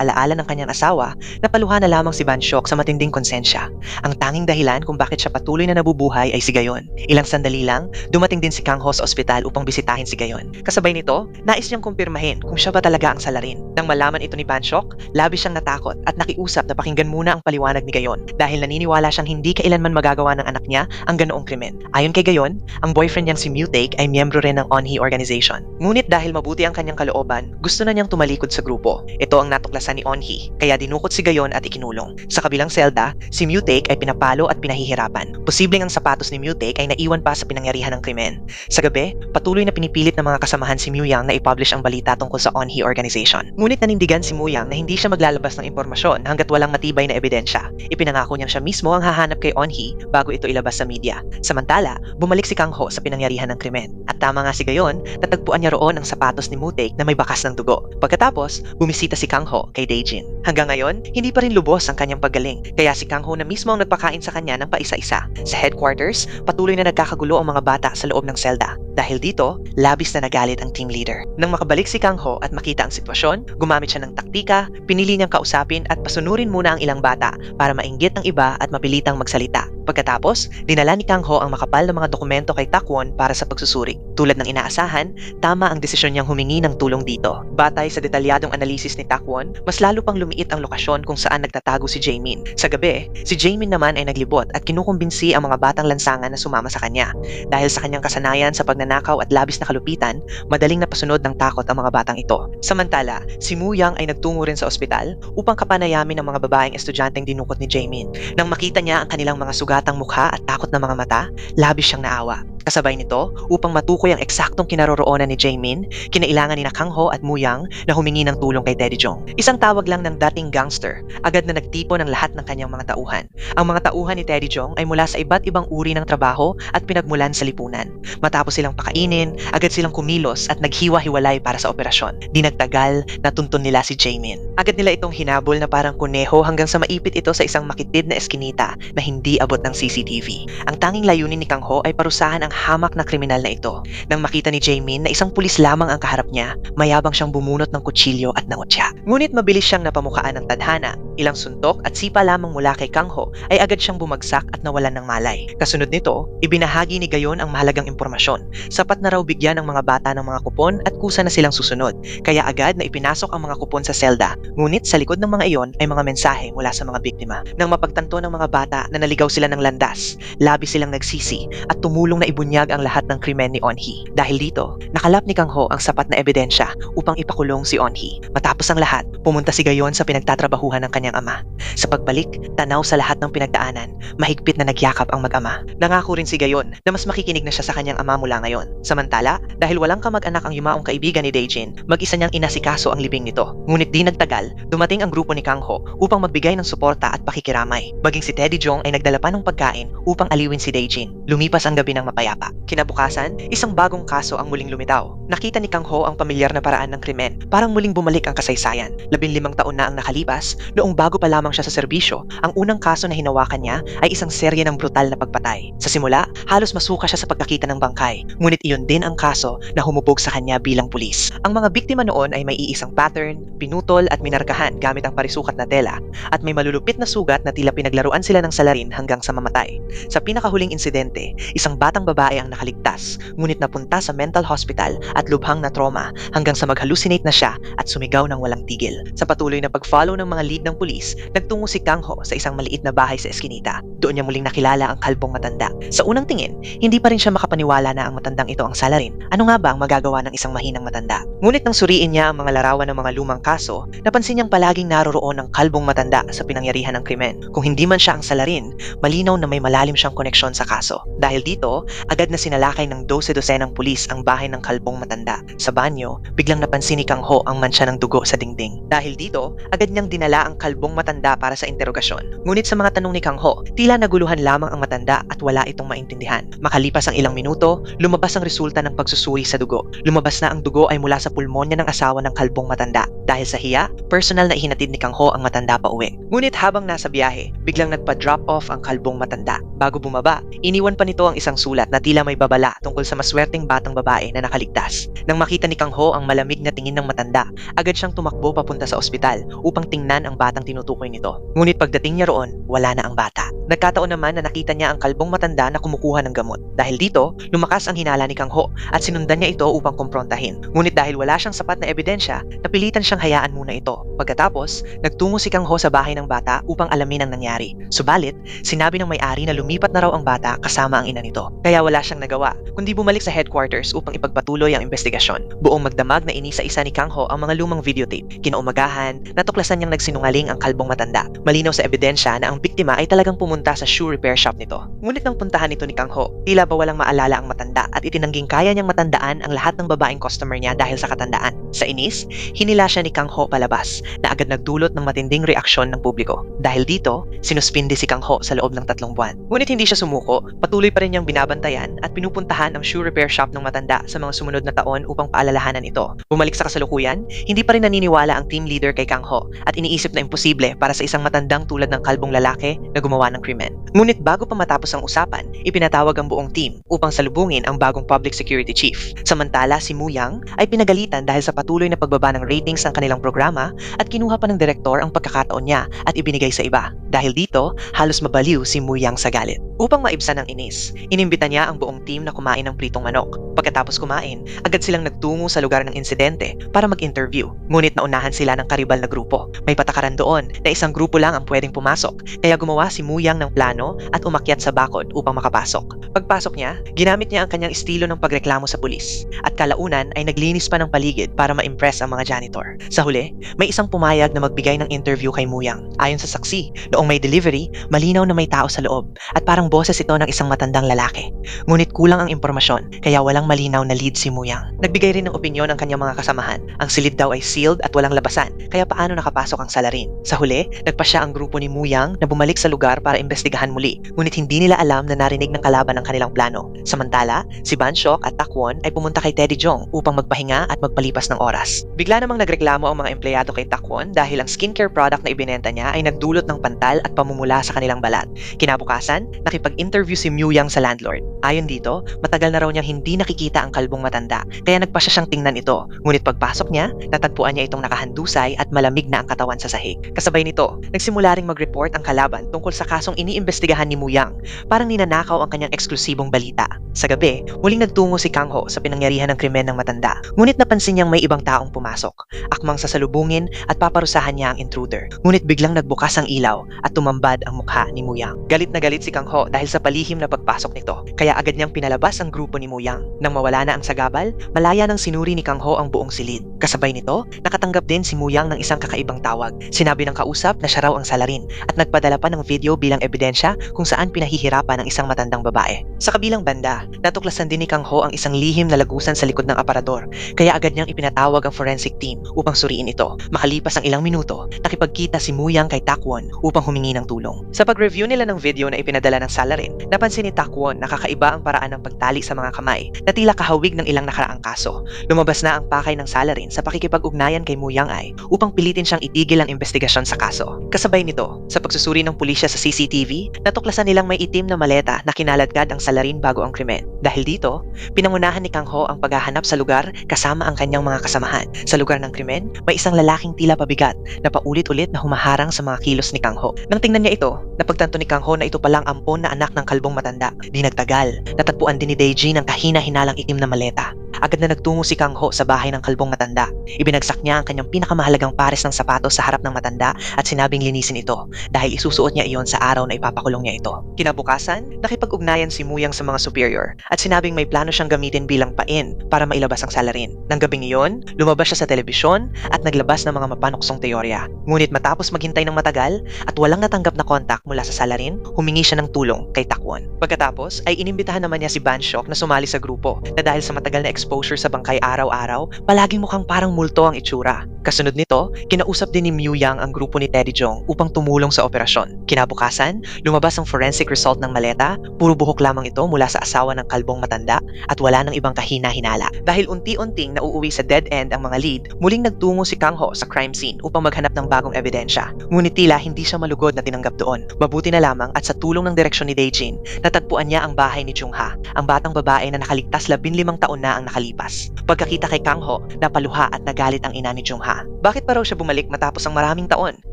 alaala ng kanyang asawa, napaluha na lamang si Banshok sa matinding konsensya. Ang tanging dahilan kung bakit siya patuloy na nabubuhay ay si Gayon. Ilang sandali lang, dumating din si Kang Ho sa ospital upang bisitahin si Gayon. Kasabay nito, nais niyang kumpirmahin kung siya ba talaga ang salarin. Nang malaman ito ni Banshok, labis siyang natakot at nakiusap na pakinggan muna ang paliwanag ni Gayon dahil naniniwala siyang hindi kailanman magagawa ng anak niya ang ganoong krimen. Ayon kay Gayon, ang boyfriend niyang si Mutake ay miyembro rin ng Onhi organization. Ngunit dahil mabuti ang kanyang kalooban, gusto na niyang tumalikod sa grupo. Ito ang natuklasan ni Onhi, kaya dinukot si Gayon at ikinulong. Sa kabilang selda, si Mutake ay pinapalo at pinahihirapan. Posibleng ang sapatos ni Mutake ay naiwan pa sa pinangyarihan ng krimen. Sa gabi, patuloy na pinipilit ng mga kasamahan si Muyang na i-publish ang balita tungkol sa Onhi organization. Ngunit nanindigan si Muyang na hindi siya maglalabas ng impormasyon hanggat walang matibay na ebidensya. Ipinangako niyang siya mismo ang hahanap kay Onhi bago ito ilabas sa media. Samantala, bumalik si Kang Ho sa pinangyarihan ng krimen. At tama nga si Gayon, natagpuan niya roon ang sapatos ni Mutake na may bakas ng dugo. Pagkatapos, bumisita si Kang Ho kay Daejin. Hanggang ngayon, hindi pa rin lubos ang kanyang paggaling, kaya si Kang Ho na mismo ang nagpakain sa kanya ng paisa-isa. Sa headquarters, patuloy na nagkakagulo ang mga bata sa loob ng selda. Dahil dito, labis na nagalit ang team leader. Nang makabalik si Kang Ho at makita ang sitwasyon, gumamit siya ng taktika, pinili niyang kausapin at pasunurin muna ang ilang bata para mainggit ang iba at mapilitang magsalita. Pagkatapos, dinala ni Kang Ho ang makapal na mga dokumento kay Takwon para sa pagsusuri. Tulad ng inaasahan, tama ang desisyon niyang humingi ng tulong dito. Batay sa detalyadong analisis ni Takwon, mas lalo pang lumiit ang lokasyon kung saan nagtatago si Jaemin. Sa gabi, si Jaemin naman ay naglibot at kinukumbinsi ang mga batang lansangan na sumama sa kanya. Dahil sa kanyang kasanayan sa pagnanakaw at labis na kalupitan, madaling napasunod ng takot ang mga batang ito. Samantala, si Muyang ay nagtungo rin sa ospital upang kapanayamin ang mga babaeng estudyanteng dinukot ni Jaemin. Nang makita niya ang kanilang mga sugatang mukha at takot na mga mata, labis siyang naawa. Kasabay nito, upang matukoy ang eksaktong kinaroroonan ni Jaemin, kinailangan ni Kang Ho at Muyang na humingi ng tulong kay Teddy Jong. Isang tawag lang ng dating gangster, agad na nagtipo ng lahat ng kanyang mga tauhan. Ang mga tauhan ni Teddy Jong ay mula sa iba't ibang uri ng trabaho at pinagmulan sa lipunan. Matapos silang pakainin, agad silang kumilos at naghiwa-hiwalay para sa operasyon. Di nagtagal, natuntun nila si Jaemin. Agad nila itong hinabol na parang kuneho hanggang sa maipit ito sa isang makitid na eskinita na hindi abot ng CCTV. Ang tanging layunin ni Kang Ho ay parusahan ang hamak na kriminal na ito. Nang makita ni Jaemin na isang pulis lamang ang kaharap niya, mayabang siyang bumunot ng kutsilyo at nangutya. Ngunit mabilis siyang napamukaan ng tadhana. Ilang suntok at sipa lamang mula kay Kang Ho ay agad siyang bumagsak at nawalan ng malay. Kasunod nito, ibinahagi ni Gayon ang mahalagang impormasyon. Sapat na raw bigyan ng mga bata ng mga kupon at kusa na silang susunod. Kaya agad na ipinasok ang mga kupon sa selda. Ngunit sa likod ng mga iyon ay mga mensahe mula sa mga biktima. Nang mapagtanto ng mga bata na naligaw sila ng landas, labis silang nagsisi at tumulong na ibunyag ang lahat ng krimen ni On-hee. Dahil dito, nakalap ni Kang Ho ang sapat na ebidensya upang ipakulong si On-hee. Matapos ang lahat, pumunta si Gayon sa pinagtatrabahuhan ng kanyang ama. Sa pagbalik, tanaw sa lahat ng pinagdaanan, mahigpit na nagyakap ang mag-ama. Nangako rin si Gayon na mas makikinig na siya sa kanyang ama mula ngayon. Samantala, dahil walang kamag-anak ang yumaong kaibigan ni Dae-jin, mag-isa niyang inasikaso ang libing nito. Ngunit di nagtagal, dumating ang grupo ni Kang Ho upang magbigay ng suporta at pakikiramay. Maging si Teddy Jong ay nagdala pa ng pagkain upang aliwin si Dae-jin. Lumipas ang gabi ng mapayapa. Kinabukasan, isang bagong kaso ang muling lumitaw. Nakita ni Kang Ho ang pamilyar na paraan ng krimen. Parang muling bumalik ang kasaysayan. 15 taon na ang nakalipas, noong bago pa lamang siya sa serbisyo, ang unang kaso na hinawakan niya ay isang serye ng brutal na pagpatay. Sa simula, halos masuka siya sa pagkakita ng bangkay. Ngunit iyon din ang kaso na humubog sa kanya bilang pulis. Ang mga biktima noon ay may iisang pattern, pinutol at minarkahan gamit ang parisukat na tela, at may malulupit na sugat na tila pinaglaruan sila ng salarin hanggang sa mamatay. Sa pinakahuling insidente, isang batang babae ang nakaligtas, ngunit napunta sa mental hospital at lubhang na trauma hanggang sa mag-hallucinate na siya at sumigaw ng walang tigil. Sa patuloy na pag-follow ng mga lead ng pulis, nagtungo si Kang Ho sa isang maliit na bahay sa Eskinita. Doon niya muling nakilala ang kalbong matanda. Sa unang tingin, hindi pa rin siya makapaniwala na ang matandang ito ang salarin. Ano nga ba ang magagawa ng isang mahinang matanda? Ngunit nang suriin niya ang mga larawan ng mga lumang kaso, napansin niyang palaging naroroon ang kalbong matanda sa pinangyarihan ng krimen. Kung hindi man siya ang salarin, malinaw na may malalim siyang koneksyon sa kaso. Dahil dito, agad na sinalakay ng 12-dosenang pulis ang bahay ng kalbong matanda. Sa banyo, biglang napansin ni Kang Ho ang mantsa ng dugo sa dingding. Dahil dito, agad niyang dinala ang kalbong matanda para sa interogasyon. Ngunit sa mga tanong ni Kang Ho, tila naguluhan lamang ang matanda at wala itong maintindihan. Makalipas ang ilang minuto, lumabas ang resulta ng pagsusuri sa dugo. Lumabas na ang dugo ay mula sa pulmonya ng asawa ng kalbong matanda. Dahil sa hiya, personal na ihinatid ni Kang Ho ang matanda pa uwi. Ngunit habang nasa biyahe, biglang nagpa-drop off ang kalbong matanda. Bago bumaba, iniwan pa nito ang isang sulat na tila may babala tungkol sa maswerteng batang babae na nakaligtas. Nang makita ni Kang Ho ang malamig na tingin ng matanda, agad siyang tumakbo papunta sa ospital upang tingnan ang batang tinutukoy nito. Ngunit pagdating niya roon, wala na ang bata. Nagkataon naman na nakita niya ang kalbong matanda na kumukuha ng gamot. Dahil dito, lumakas ang hinala ni Kang Ho at sinundan niya ito upang kumprontahin. Ngunit dahil wala siyang sapat na ebidensya, napilitan siyang hayaan muna ito. Pagkatapos, nagtungo si Kang Ho sa bahay ng bata upang alamin ang nangyari. Subalit, sinabi ng may-ari na lumipat na raw ang bata kasama ang ina nito. Kaya wala siyang nagawa, kundi bumalik sa headquarters upang ipagpatuloy ang investigasyon. Buong magdamag na inisa-isa ni Kang Ho ang mga lumang videotape. Kinaumagahan, natuklasan niyang nagsinungaling ang kalbong matanda. Malinaw sa ebidensya na ang biktima ay talagang pumunta sa shoe repair shop nito. Ngunit nang puntahan ito ni Kang Ho, tila ba walang maalala ang matanda at itinangging kaya niyang matandaan ang lahat ng babaeng customer niya dahil sa katandaan. Sa inis, hinila siya ni Kang Ho palabas na agad nagdulot ng matinding reaksyon ng publiko. Dahil dito, sinuspindi si Kang Ho sa loob ng 3 buwan. Ngunit hindi siya sumuko, patuloy pa rin niyang binabantayan at pinupuntahan ang shoe repair shop ng matanda sa mga sumunod na taon upang paalalahanan ito. Bumalik sa kasalukuyan, hindi pa rin naniniwala ang team leader kay Kang Ho at iniisip na imposible para sa isang matandang tulad ng kalbong lalaki na gumawa ng krimen. Ngunit bago pa matapos ang usapan, ipinatawag ang buong team upang salubungin ang bagong public security chief. Samantala, si Mu Yang ay pinagalitan dahil sa patuloy na pagbaba ng ratings ng kanilang programa at kinuha pa ng direktor ang pagkakataon niya at ibinigay sa iba. Dahil dito, halos mabaliw si Mu Yang sa galit. Upang maibsan ang inis, inimbita niya ang buong team na kumain ng pritong manok. Pagkatapos kumain, agad silang nagtungo sa lugar ng insidente para mag-interview. Ngunit naunahan sila ng karibal na grupo. May patakaran doon na isang grupo lang ang pwedeng pumasok, kaya gumawa si Mu Yang ng plano at umakyat sa bakod upang makapasok. Pagpasok niya, ginamit niya ang kanyang estilo ng pagreklamo sa pulis at kalaunan ay naglinis pa ng paligid para ma-impress ang mga janitor. Sa huli, may isang pumayag na magbigay ng interview kay Mu Yang. Ayon sa saksi, noong may delivery, malinaw na may tao sa loob at parang boses ito ng isang matandang lalaki. Ngunit kulang ang impormasyon kaya walang malinaw na lead si Mu Yang. Nagbigay rin ng opinyon ang kanyang mga kasamahan. Ang silid daw ay sealed at walang labasan, kaya paano nakapasok ang salarin? Sa huli, nagpasya ang grupo ni Mu Yang na bumalik sa lugar para imbestigahan nagtulungan muli, ngunit hindi nila alam na narinig ng kalaban ang kanilang plano. Samantala, si Banshok at Takwon ay pumunta kay Teddy Jong upang magpahinga at magpalipas ng oras. Bigla namang nagreklamo ang mga empleyado kay Takwon dahil ang skincare product na ibinenta niya ay nagdulot ng pantal at pamumula sa kanilang balat. Kinabukasan, nakipag-interview si Myuyang sa landlord. Ayon dito, matagal na raw niyang hindi nakikita ang kalbong matanda, kaya nagpasya siyang tingnan ito. Ngunit pagpasok niya, natagpuan niya itong nakahandusay at malamig na ang katawan sa sahig. Kasabay nito, nagsimula ring mag-report ang kalaban tungkol sa kasong iniimbestigahan ni Myuyang. Parang ninanakaw ang kanyang eksklusibong balita. Sa gabi, muling nagtungo si Kang Ho sa pinangyarihan ng krimen ng matanda. Ngunit napansin niyang may ibang taong pumasok. Akmang sasalubungin at paparusahan niya ang intruder. Ngunit biglang nagbukas ang ilaw at tumambad ang mukha ni Myuyang. Galit na galit si Kang Ho dahil sa palihim na pagpasok nito. Kaya agad niyang pinalabas ang grupo ni Myuyang. Nang mawala na ang sagabal, malaya nang sinuri ni Kang Ho ang buong silid. Kasabay nito, nakatanggap din si Myuyang ng isang kakaibang tawag. Sinabi ng kausap na siya raw ang salarin at nagpadala pa ng video bilang ebidensya kung saan pinahihirapan ang isang matandang babae. Sa kabilang banda, natuklasan din ni Kang Ho ang isang lihim na lagusan sa likod ng aparador, kaya agad niyang ipinatawag ang forensic team upang suriin ito. Makalipas ang ilang minuto, nakipagkita si Myuyang kay Takwon upang humingi ng tulong. Sa pag-review nila ng video na ipinadala ng salarin, napansin ni Takwon na kakaiba ang paraan ng pagtali sa mga kamay na tila kahawig ng ilang nakaraang kaso. Lumabas na ang pakay ng salarin sa pakikipag-ugnayan kay Myuyang ay upang pilitin siyang itigil ang investigasyon sa kaso. Kasabay nito, sa pagsusuri ng pulisya sa CCTV, natuklasan nilang may itim na maleta na kinaladkad ang salarin bago ang krimen. Dahil dito, pinangunahan ni Kang Ho ang paghahanap sa lugar kasama ang kanyang mga kasamahan. Sa lugar ng krimen, may isang lalaking tila pabigat na paulit-ulit na humaharang sa mga kilos ni Kang Ho. Nang tingnan niya ito, napagtanto ni Kang Ho na ito palang ampon na anak ng kalbong matanda. Di nagtagal, natagpuan din ni Daejin ang kahina-hinalang itim na maleta. Agad na nagtungo si Kang Ho sa bahay ng kalbong matanda. Ibinagsak niya ang kanyang pinakamahalagang pares ng sapatos sa harap ng matanda at sinabing linisin ito dahil isusuot niya iyon sa araw na ipapakulong niya ito. Kinabukasan, nakipag-ugnayan si Myuyang sa mga superior at sinabing may plano siyang gamitin bilang pain para mailabas ang salarin. Nang gabing iyon, lumabas siya sa telebisyon at naglabas ng mga mapanuksong teorya. Ngunit matapos maghintay ng matagal at walang natanggap na kontak mula sa salarin, humingi siya ng tulong kay Takwon. Pagkatapos ay inimbitahan naman niya si Banshok na sumali sa grupo na dahil sa matagal na exposure sa bangkay araw-araw, palaging mukhang parang multo ang itsura. Kasunod nito, kinausap din ni Myuyang ang grupo ni Teddy Jong upang tumulong sa operasyon. Kinabukasan, lumabas ang forensic result ng maleta, puro buhok lamang ito mula sa asawa ng kalbong matanda at wala ng ibang kahina-hinala. Dahil unti-unting nauuwi sa dead end ang mga lead, muling nagtungo si Kang Ho sa crime scene upang maghanap ng bagong ebidensya. Ngunit tila hindi siya malugod na tinanggap doon. Mabuti na lamang at sa tulong ng direksyon ni Daejin, natagpuan niya ang bahay ni Jung-ha, ang batang babae na nakaligtas 15 taon na ang nakalipas. Pagkakita kay Kang Ho, napaluha at nagalit ang ina ni Jung-ha. Bakit pa raw siya bumalik matapos ang maraming taon?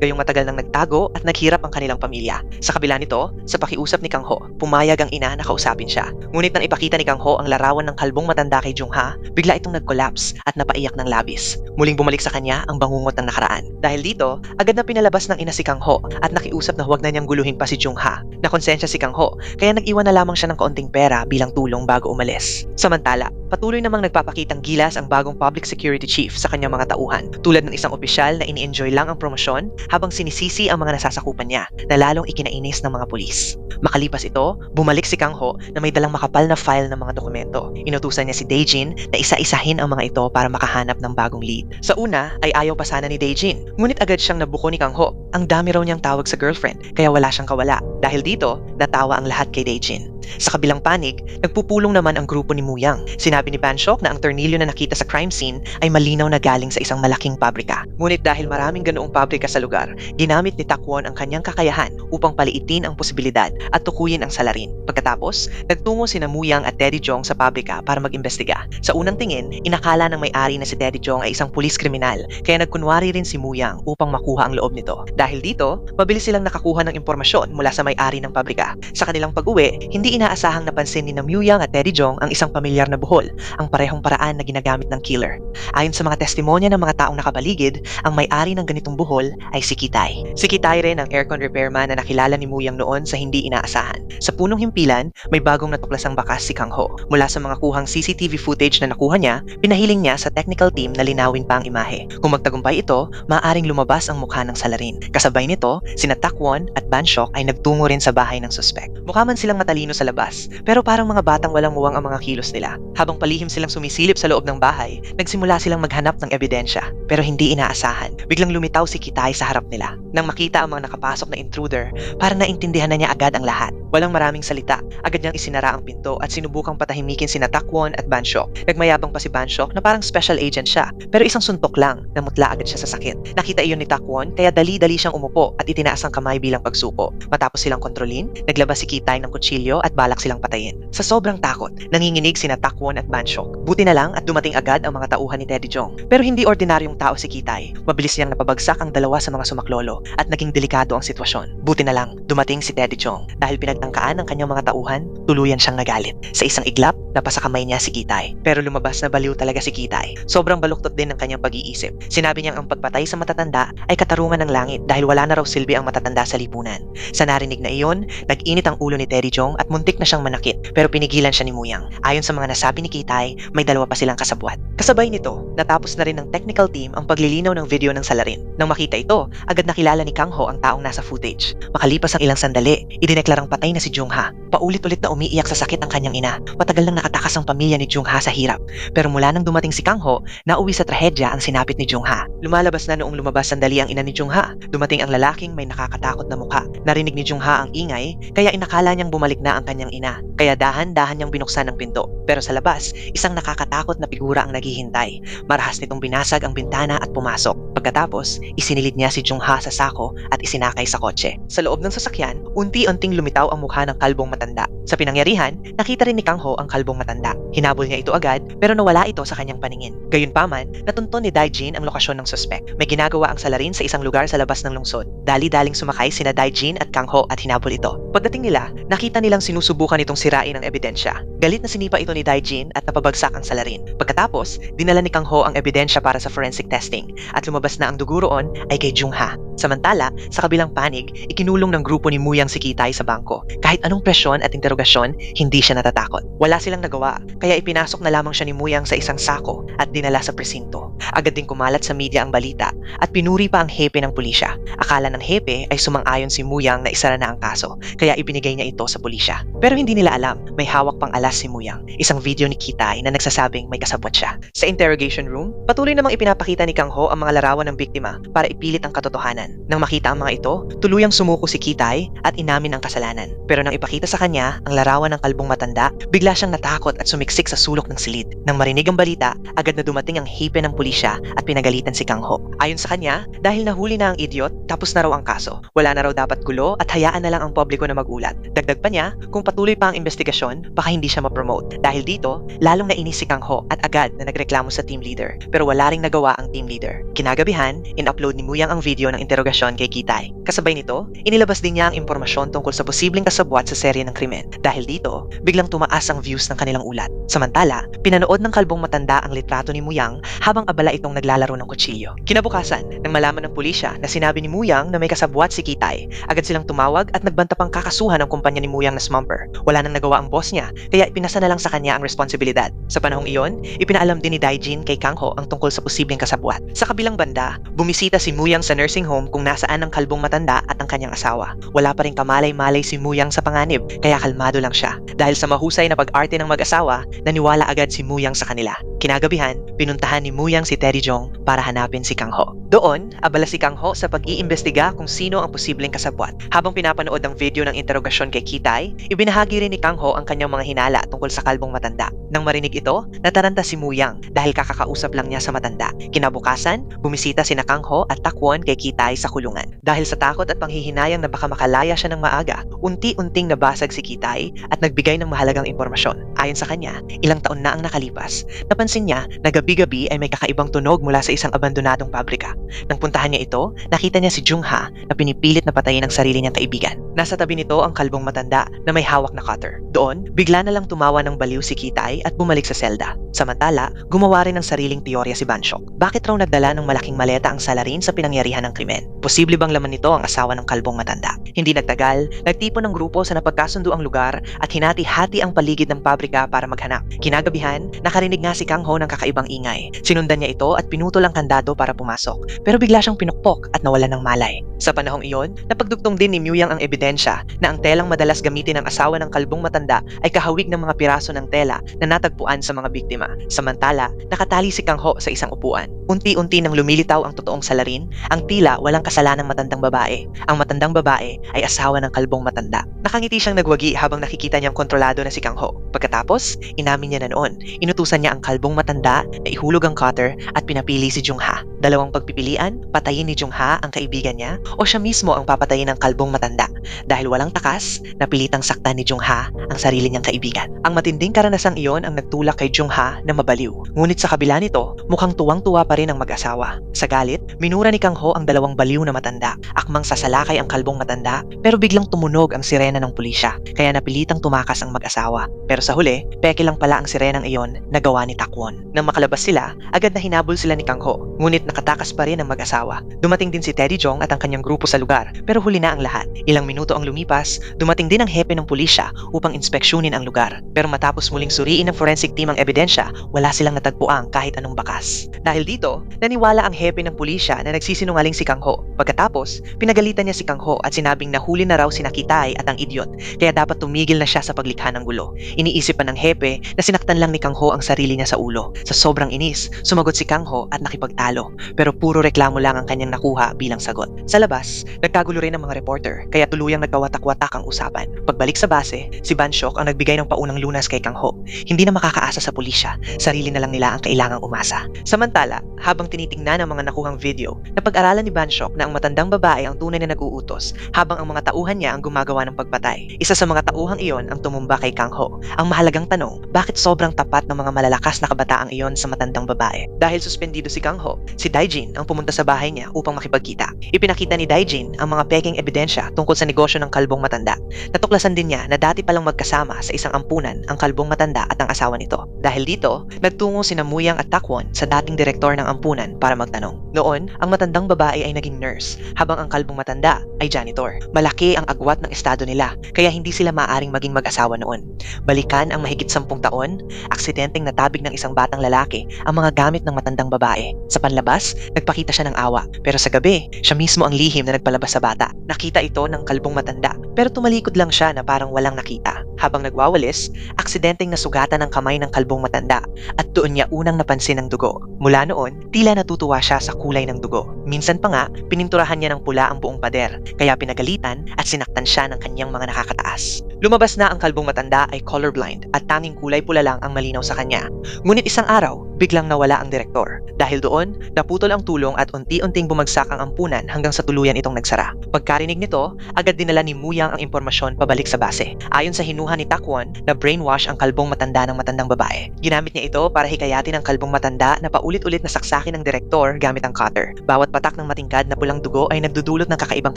Gayong matagal nang nagtago at naghirap ang kanilang pamilya. Sa kabila nito, sa pakiusap ni Kang Ho, pumayag ang ina na kausapin siya. Ngunit nang ipakita ni Kang Ho ang larawan ng kalbong matanda kay Jung-ha, bigla itong nag-collapse at napaiyak ng labis. Muling bumalik sa kanya ang bangungot ng nakaraan. Dahil dito, agad na pinalabas ng ina si Kang Ho at nakiusap na huwag na niyang guluhin pa si Jung-ha. Nakonsensya si Kang Ho, kaya nag-iwan na lamang siya ng kaunting pera bilang tulong bago umalis. Samantala, patuloy namang nagpapakitang gilas ang bagong public security chief sa kanyang mga tauhan, tulad ng isang opisyal na ini-enjoy lang ang promosyon habang sinisisi ang mga nasasakupan niya na lalong ikinainis ng mga pulis. Makalipas ito, bumalik si Kang Ho na may dalang makapal na file ng mga dokumento. Inutusan niya si Daejin na isa-isahin ang mga ito para makahanap ng bagong lead. Sa una ay ayaw pa sana ni Daejin, ngunit agad siyang nabuko ni Kang Ho. Ang dami raw niyang tawag sa girlfriend, kaya wala siyang kawala. Dahil dito, natawa ang lahat kay Daejin. Sa kabilang panig, nagpupulong naman ang grupo ni Myuyang. Sinabi ni Banshok na ang tornilyo na nakita sa crime scene ay malinaw na galing sa isang malaking pabrika. Ngunit dahil maraming ganoong pabrika sa lugar, ginamit ni Takwon ang kanyang kakayahan upang paliitin ang posibilidad at tukuyin ang salarin. Pagkatapos, nagtungo sina Myuyang at Teddy Jong sa pabrika para mag-imbestiga. Sa unang tingin, inakala ng may-ari na si Teddy Jong ay isang pulis kriminal, kaya nagkunwari rin si Myuyang upang makuha ang loob nito. Dahil dito, mabilis silang nakakuha ng impormasyon mula sa may-ari ng pabrika. Sa kanilang pag-uwi, hindi inaasahang napansin ni Myuyang at Teddy Jong ang isang pamilyar na buhol, ang parehong paraan na ginagamit ng killer. Ayon sa mga testimonya ng mga taong nakapaligid, ang may-ari ng ganitong buhol ay si Kitay. Si Kitay rin ang aircon repairman na nakilala ni Myuyang noon sa hindi inaasahan. Sa punong himpilan, may bagong natuklasang bakas si Kang Ho. Mula sa mga kuhang CCTV footage na nakuha niya, pinahiling niya sa technical team na linawin pa ang imahe. Kung magtagumpay ito, maaaring lumabas ang mukha ng salarin. Kasabay nito, sina Takwon at Banshok ay nagtungo rin sa bahay ng suspect. Mukha man silang matalino sa sa labas. Pero parang mga batang walang muwang ang mga kilos nila. Habang palihim silang sumisilip sa loob ng bahay, nagsimula silang maghanap ng ebidensya. Pero hindi inaasahan. Biglang lumitaw si Kitay sa harap nila. Nang makita ang mga nakapasok na intruder, parang naintindihan na niya agad ang lahat. Walang maraming salita, agad niyang isinara ang pinto at sinubukang patahimikin sina Takwon at Banshok. Nagmayabang pa si Banshok na parang special agent siya, pero isang suntok lang, namutla agad siya sa sakit. Nakita iyon ni Takwon, kaya dali-dali siyang umupo at itinaas ang kamay bilang pagsuko. Matapos silang kontrolin, naglabas si Kitay ng kutsilyo at balak silang patayin. Sa sobrang takot, nanginginig sina Takwon at Banshok. Buti na lang at dumating agad ang mga tauhan ni Teddy Jong. Pero hindi ordinaryong tao si Kitay. Mabilis niyang napabagsak ang dalawa sa mga sumaklolo at naging delikado ang sitwasyon. Buti na lang, dumating si Teddy Jong. Dahil pinagtangkaan ng kanyang mga tauhan, tuluyan siyang nagalit. Sa isang iglap, napasa kamay niya si Kitay. Pero lumabas na baliw talaga si Kitay. Sobrang baluktot din ng kanyang pag-iisip. Sinabi niyang ang pagpatay sa matatanda ay katarungan ng langit dahil wala na raw silbi ang matatanda sa lipunan. Sa narinig na iyon, nag-init ang ulo ni Teddy Jong at muntik na siyang manakit pero pinigilan siya ni Muyang. Ayon sa mga nasabi ni Kitay, may dalawa pa silang kasabwat. Kasabay nito, natapos na rin ng technical team ang paglilinaw ng video ng salarin. Nang makita ito, agad nakilala ni Kang Ho ang taong nasa footage. Makalipas ang ilang sandali, idineklarang patay na si Jung-ha. Paulit-ulit na umiiyak sa sakit ang kanyang ina. Matagal nang nakatakas ang pamilya ni Jung-ha sa hirap. Pero mula nang dumating si Kang Ho, nauwi sa trahedya ang sinapit ni Jung-ha. Lumalabas na noong lumabas sandali ang ina ni Jung-ha. Dumating ang lalaking may nakakatakot na mukha. Narinig ni Jung-ha ang ingay, kaya inakala niyang bumalik na ang kanyang ina. Kaya dahan-dahan niyang binuksan ang pinto. Pero sa labas, isang nakakatakot na figura ang naghihintay. Marahas nitong binasag ang bintana at pumasok. Pagkatapos, isinilid niya si Jung-ha sa sako at isinakay sa kotse. Sa loob ng sasakyan, unti-unting lumitaw ang mukha ng kalbong matanda. Sa pinangyarihan, nakita rin ni Kang Ho ang kalbong matanda. Hinabol niya ito agad pero nawala ito sa kanyang paningin. Gayunpaman, natunton ni Daijin ang lokasyon ng suspek. May ginagawa ang salarin sa isang lugar sa labas ng lungsod. Dali-daling sumakay sina Daijin at Kang Ho at hinabol ito. Pagdating nila, nakita nilang sinusubukan itong sirain ang ebidensya. Galit na sinipa ito ni Daijin at napabagsak ang salarin. Pagkatapos, dinala ni Kang Ho ang ebidensya para sa forensic testing at lumabas na ang dugo roon ay kay Jung-ha. Samantala, sa kabilang panig, ikinulong ng grupo ni Muyang si Kitay sa bangko. Kahit anong presyon at interogasyon, hindi siya natatakot. Wala silang nagawa, kaya ipinasok na lamang siya ni Muyang sa isang sako at dinala sa presinto. Agad ding kumalat sa media ang balita at pinuri pa ang hepe ng pulisya. Akala ng hepe ay sumang-ayon si Muyang na isara na ang kaso, kaya ibinigay niya ito sa pulisya. Pero hindi nila alam, may hawak pang alas si Muyang, isang video ni Kitay na nagsasabing may kasabwat siya. Sa interrogation room, patuloy namang ipinapakita ni Kang Ho ang mga larawan ng biktima para ipilit ang katotohanan. Nang makita ang mga ito, tuluyang sumuko si Kitay at inamin ang kasalanan. Pero nang ipakita sa kanya ang larawan ng kalbong matanda, bigla siyang natakot at sumiksik sa sulok ng silid. Nang marinig ang balita, agad na dumating ang hepe ng pulisya at pinagalitan si Kang Ho. Ayon sa kanya, dahil nahuli na ang idiot, tapos na raw ang kaso. Wala na raw dapat gulo at hayaan na lang ang publiko na magulat. Dagdag pa niya, kung patuloy pa ang investigasyon, baka hindi siya ma-promote. Dahil dito, lalong nainis si Kang Ho at agad na nagreklamo sa team leader. Pero wala ring nagawa ang team leader. Kinagabihan, in-upload ni Muyang ang video ng interogasyon kay Kitay. Kasabay nito, inilabas din niya ang impormasyon tungkol sa posibleng kasabwat sa serye ng krimen. Dahil dito, biglang tumaas ang views ng kanilang ulat. Samantala, pinanood ng kalbong matanda ang litrato ni Muyang habang abala itong naglalaro ng kutsilyo. Kinabukasan, nang malaman ng pulisya na sinabi ni Muyang na may kasabwat si Kitay, agad silang tumawag at nagbanta pang kakasuhan ang kumpanya ni Muyang na Smumper. Wala nang nagawa ang boss niya, kaya ipinasa na lang sa kanya ang responsibilidad. Sa panahong iyon, ipinaalam din ni Daijin kay Kang Ho ang tungkol sa posibleng kasabwat. Sa kabilang banda, bumisita si Muyang sa nursing home kung nasaan ang kalbong matanda at ang kanyang asawa. Wala pa rin kamalay-malay si Muyang sa panganib, kaya kalmado lang siya. Dahil sa mahusay na pag-arte ng mag-asawa, naniwala agad si Muyang sa kanila. Kinagabihan, pinuntahan ni Muyang si Teddy Jong para hanapin si Kang Ho. Doon, abala si Kang Ho sa pag-iimbestiga kung sino ang posibleng kasabwat. Habang pinapanood ang video ng interogasyon kay Kitay, ibinahagi rin ni Kang Ho ang kanyang mga hinala tungkol sa kalbong matanda. Nang marinig ito, nataranta si Muyang dahil kakakausap lang niya sa matanda. Kinabukasan, bumisita sina Kang Ho at Takwon kay Kitay sa kulungan. Dahil sa takot at panghihinayang na baka makalaya siya ng maaga, unti-unting nabasag si Kitay at nagbigay ng mahalagang impormasyon. Ayon sa kanya, ilang taon na ang nakalipas. Napansin niya na gabi-gabi ay may kakaibang tunog mula sa isang abandonadong pabrika. Nang puntahan niya ito, nakita niya si Jung-ha na pinipilit na patayin ang sarili niyang kaibigan. Nasa tabi nito ang kalbong matanda na may hawak na cutter. Doon, bigla na lang tumawa ng baliw si Kitay at bumalik sa selda. Samantala, gumawa rin ng sariling teorya si Banshok. Bakit raw nagdala ng malaking maleta ang salarin sa pinangyarihan ng krimen? Posible bang laman nito ang asawa ng kalbong matanda? Hindi nagtagal, nagtipon ng grupo sa napagkasundo ang lugar at hinati-hati ang paligid ng pabrika para maghanap. Kinagabihan, nakarinig nga si Kang Ho ng kakaibang ingay. Sinundan niya ito at pinutol ang kandado para pumasok, pero bigla siyang pinukpok at nawalan ng malay. Sa panahong iyon, napagdugtong din ni Myuyang ang ebidensya na ang telang madalas gamitin ng asawa ng kalbong matanda ay kahawig ng mga piraso ng tela na natagpuan sa mga biktima. Samantala, nakatali si Kang Ho sa isang upuan. Unti-unti nang lumilitaw ang totoong salarin, ang tila walang kasalanang matandang babae. Ang matandang babae ay asawa ng kalbong matanda. Nakangiti siyang nagwagi habang nakikita niyang kontrolado na si Kang Ho. Pagkatapos, inamin niya na noon. Inutusan niya ang kalbong matanda na ihulog ang cutter at pinapili si Jung Ha. Dalawang pagpipilian, patayin ni Jung Ha ang kaibigan niya o siya mismo ang papatayin ng kalbong matanda. Dahil walang takas, napilitang saktan ni Jung Ha ang sarili niyang kaibigan. Ang matinding karanasang iyon ang nagtulak kay Jung Ha na mabaliw. Ngunit sa kabila nito, mukhang tuwang-tuwa pa rin ang mag-asawa. Sa galit, minura ni Kang Ho ang dalawang baliw na matanda. Akmang sasalakay ang kalbong matanda, pero biglang tumunog ang sirena ng pulisya, kaya napilitang tumakas ang mag-asawa. Pero sa huli, peke lang pala ang sirenang iyon na gawa ni Takwon. Nang makalabas sila, agad na hinabol sila ni Kang Ho. Ngunit nakatakas pa rin ang mag-asawa. Dumating din si Teddy Jong at ang kanyang grupo sa lugar, pero huli na ang lahat. Ilang minuto ang lumipas, dumating din ang hepe ng pulisya upang inspeksyonin ang lugar. Pero matapos muling suriin ng forensic team ang ebidensya, wala silang natagpuan kahit anong bakas. Dahil dito, naniwala ang hepe ng pulisya na nagsisinungaling si Kang Ho. Pagkatapos, pinagalitan niya si Kang Ho at sinabing nahuli na raw si Nakitay at ang idiot, kaya dapat tumigil na siya sa paglikha ng gulo. Iniisip pa ng hepe na sinaktan lang ni Kang Ho ang sarili niya sa ulo. Sa sobrang inis, sumagot si Kang Ho at nakipagtalo, pero puro reklamo lang ang kanyang nakuha bilang sagot. Sa labas, nagkagulo rin ang mga reporter, kaya tuluyang nagkawatak-watak ang usapan. Pagbalik sa base, si Banshok ang nagbigay ng paunang lunas kay Kang Ho. Hindi na makakaasa sa pulisya, sarili na lang nila ang kailangang umasa. Samantala, habang tinitingnan ang mga nakuhang video, napag-aralan ni Banshok na ang matandang babae ang tunay na nag-uutos, habang ang mga tauhan niya ang gumagawa ng pagpatay. Isa sa mga tauhang iyon ang tumumba kay Kang Ho. Ang mahalagang tanong, bakit sobrang tapat ng mga malalakas na kabataang iyon sa matandang babae? Dahil suspendido si Kang Ho, si Daijin ang pumunta sa bahay niya upang makipagkita. Ipinakita ni Daijin ang mga peking ebidensya tungkol sa negosyo ng kalbong matanda. Natuklasan din niya na dati palang magkasama sa isang ampunan ang kalbong matanda at ang asawa nito. Dahil dito, nagtungo sina Myuyang at Takwon sa dating direktor ng ampunan para magtanong. Noon, ang matandang babae ay naging nurse, habang ang kalbong matanda ay janitor. Malaki ang agwat ng estado nila, kaya hindi sila maaaring maging mag-asawa noon. Balikan ang mahigit 10 taon, aksidenteng natabig ng isang batang lalaki ang mga gamit ng matandang babae. Sa panlabas, nagpakita siya ng awa, pero sa gabi, siya mismo ang lihim na nagpalabas sa bata. Nakita ito ng kalbong matanda, pero tumalikod lang siya na parang walang nakita. Habang nagwawalis, aksidenteng nasugatan ang kamay ng kalbong matanda at doon niya unang napansin ang dugo. Mula noon, tila natutuwa siya sa kulay ng dugo. Minsan pa nga, pininturahan niya ng pula ang buong pader, kaya pinagalitan at sinaktan siya ng kanyang mga nakakataas. Lumabas na ang kalbong matanda ay colorblind at tanging kulay pula lang ang malinaw sa kanya. Ngunit isang araw, biglang nawala ang direktor. Dahil doon, naputol ang tulong at unti-unting bumagsak ang ampunan hanggang sa tuluyan itong nagsara. Pagkarinig nito, agad dinala ni Myuyang ang impormasyon pabalik sa base. Ayon sa hinuha ni Takwon, na brainwash ang kalbong matanda ng matandang babae. Ginamit niya ito para hikayatin ang kalbong matanda na paulit-ulit na saksakin ng direktor gamit ang cutter. Bawat patak ng matingkad na pulang dugo ay nagdudulot ng kakaibang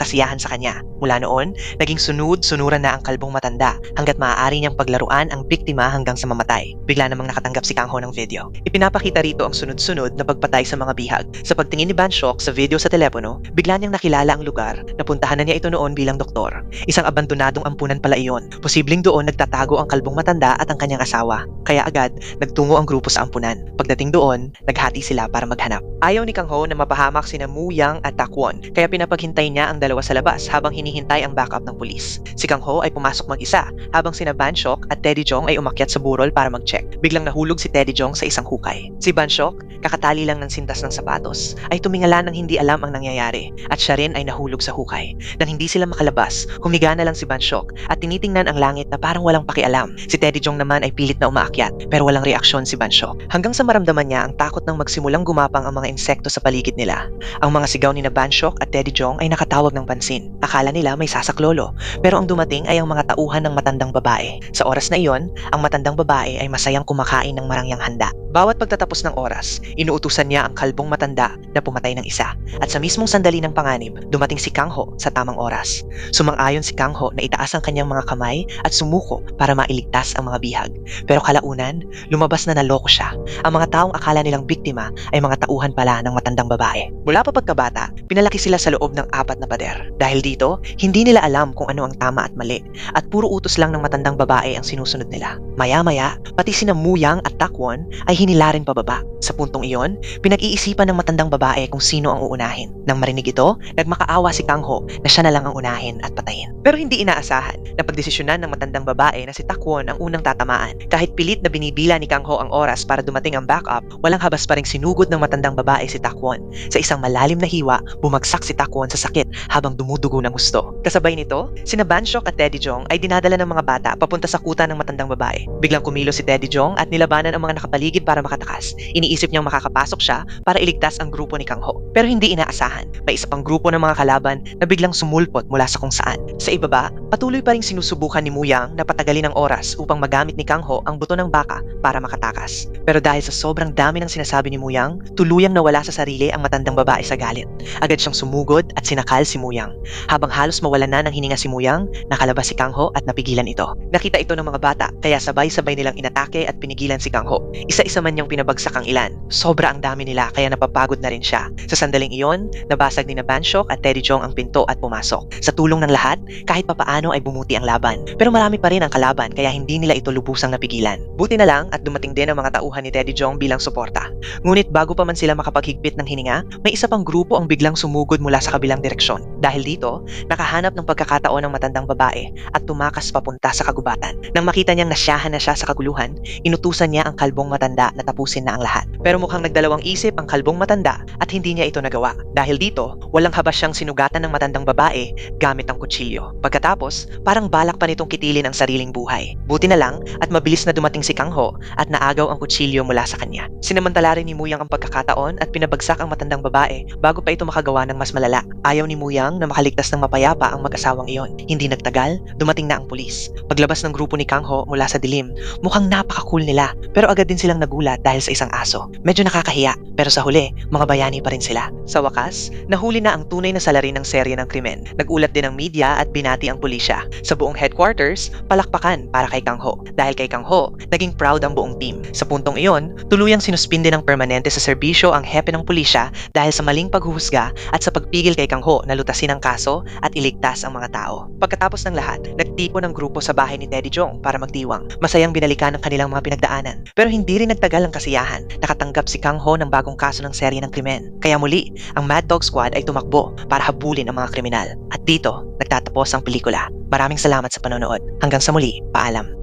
kasiyahan sa kanya. Mula noon, naging sunod-sunuran na ang kalbong matanda hanggat maaari niyang paglaruan ang biktima hanggang sa mamatay. Bigla namang nakatanggap si Kang Ho ng video. Ipinapakita rito ang sunod-sunod na pagpatay sa mga bihag. Sa pagtingin ni Banshok sa video sa telepono, bigla niyang nakilala ang lugar. Napuntahan na niya ito noon bilang doktor. Isang abandonadong ampunan pala iyon. Posibleng doon nagtatago ang kalbong matanda at ang kanyang asawa. Kaya agad, nagtungo ang grupo sa ampunan. Pagdating doon, naghati sila para maghanap. Ayaw ni Kang Ho na mapahamak sina Myuyang at Takwon, kaya pinapaghintay niya ang dalawa sa labas habang hinihintay ang backup ng pulis. Si Kang Ho ay pumasok mag-isa, habang sina Banshok at Teddy Jong ay umakyat sa burol para mag-check. Biglang nahulog si Teddy Jong sa isang hukay. Si Banshok, kakatali lang ng sintas ng sapatos, ay tumingala ng hindi alam ang nangyayari, at siya rin ay nahulog sa hukay. Nang hindi sila makalabas, humiga na lang si Banshok at tinitingnan ang langit na parang walang pakialam. Si Teddy Jong naman ay pilit na umaakyat, pero walang reaksyon si Banshok. Hanggang sa maramdaman niya ang takot ng magsimulang gumapang ang mga insekto sa paligid nila. Ang mga sigaw ni na Banshok at Teddy Jong ay nakatawag ng pansin. Akala nila may sasaklolo, pero ang dumating ay ang mga tauhan ng matandang babae. Sa oras na iyon, ang matandang babae ay masayang kumakain ng marangyang handa. Bawat pagtatapos ng oras, inuutusan niya ang kalbong matanda na pumatay ng isa. At sa mismong sandali ng panganib, dumating si Kang Ho sa tamang oras. Sumang-ayon si Kang Ho na itaas ang kanyang mga kamay at sumuko para mailigtas ang mga bihag. Pero kalaunan, lumabas na naloko siya. Ang mga taong akala nilang biktima ay mga tauhan pala ng matandang babae. Mula pa pagkabata, pinalaki sila sa loob ng 4 na pader. Dahil dito, hindi nila alam kung ano ang tama at mali, at puro utos lang ng matandang babae ang sinusunod nila. Maya-maya, pati sina Myuyang at Takwon ay hinilarin rin pababa. Sa puntong iyon, pinag-iisipan ng matandang babae kung sino ang uunahin. Nang marinig ito, nagmakaawa si Kang Ho na siya na lang ang unahin at patayin. Pero hindi inaasahan na pagdesisyonan ng matandang babae na si Takwon ang unang tatamaan. Kahit pilit na binibila ni Kang Ho ang oras para dumating ang backup, walang habas pa ring sinugod ng matandang babae si Takwon. Sa isang malalim na hiwa, bumagsak si Takwon sa sakit habang dumudugo ng gusto. Kasabay nito, sina Banshok at Teddy Jong ay dinadala ng mga bata papunta sa kuta ng matandang babae. Biglang kumilos si Teddy Jong at nilabanan ang mga nakapaligid para makatakas. Iniisip niyang makakapasok siya para iligtas ang grupo ni Kang Ho. Pero hindi inaasahan, may isa pang grupo ng mga kalaban na biglang sumulpot mula sa kung saan. Sa ibaba, patuloy pa ring sinusubukan ni Muyang na patagalin ang oras upang magamit ni Kang Ho ang buto ng baka para makatakas. Pero dahil sa sobrang dami ng sinasabi ni Muyang, tuluyang nawala sa sarili ang matandang babae sa galit. Agad siyang sumugod at sinakal si Muyang. Habang halos mawalan na ng hininga si Muyang, nakalabas si Kang Ho at napigilan ito. Nakita ito ng mga bata kaya sabay-sabay nilang inatake at pinigilan si Kang Ho. Isa-isa man niyang pinabagsak ang ilan. Sobra ang dami nila kaya napapagod na rin siya. Sa sandaling iyon, nabasag ni na Banshok at Teddy Jong ang pinto at pumasok. Sa tulong ng lahat, kahit papaano ay bumuti ang laban. Pero marami pa rin ang kalaban kaya hindi nila ito lubusang napigilan. Buti na lang at dumating din ang mga tauhan ni Teddy Jong bilang suporta. Ngunit bago pa man sila makapaghigpit ng hininga, may isa pang grupo ang biglang sumugod mula sa kabilang direksyon. Dahil dito, nakahanap ng pagkakataon ng matandang babae at tumakas papunta sa kagubatan. Nang makita niyang nasyahan na siya sa kaguluhan, inutusan niya ang kalbong matanda na tapusin na ang lahat. Pero mukhang nagdalawang isip ang kalbong matanda at hindi niya ito nagawa. Dahil dito, walang habas siyang sinugatan ng matandang babae gamit ang kutsilyo. Pagkatapos, parang balak pa nitong kitilin ang sariling buhay. Buti na lang at mabilis na dumating si Kang Ho at naagaw ang kutsilyo mula sa kanya. Sinamantala rin ni Muyang ang pagkakataon at pinabagsak ang matandang babae bago pa ito makagawa ng mas malala. Ayaw ni Muyang na makaligtas ng mapayapa ang mag-asawang iyon. Hindi nagtagal, dumating na ang pulis. Paglabas ng grupo ni Kang Ho mula sa dilim, mukhang napaka-cool nila pero agad din silang nagulat dahil sa isang aso. Medyo nakakahiya pero sa huli, mga bayani pa rin sila. Sa wakas, nahuli na ang tunay na salarin ng serye ng krimen. Nagulat din ang media at binati ang pulisya. Sa buong headquarters, palakpakan para kay Kang Ho. Dahil kay Kang Ho, naging proud ang buong team. Sa puntong iyon, tuluyang sinuspinde ng permanente sa serbisyo ang hepe ng pulisya dahil sa maling paghuhusga at sa pagpigil kay Kang Ho na lutasin ang kaso at iligtas ang mga tao. Pagkatapos ng lahat, nagtipon ng grupo sa bahay ni Teddy Jong para magdiwang. Masayang binalikan ang kanilang mga pinagdaanan. Pero hindi rin nagtagal ang kasiyahan. Nakatanggap si Kang Ho ng bagong kaso ng serye ng krimen. Kaya muli, ang Mad Dog Squad ay tumakbo para habulin ang mga kriminal. At dito, nagtatapos ang pelikula. Maraming salamat sa panonood. Hanggang sa muli, paalam.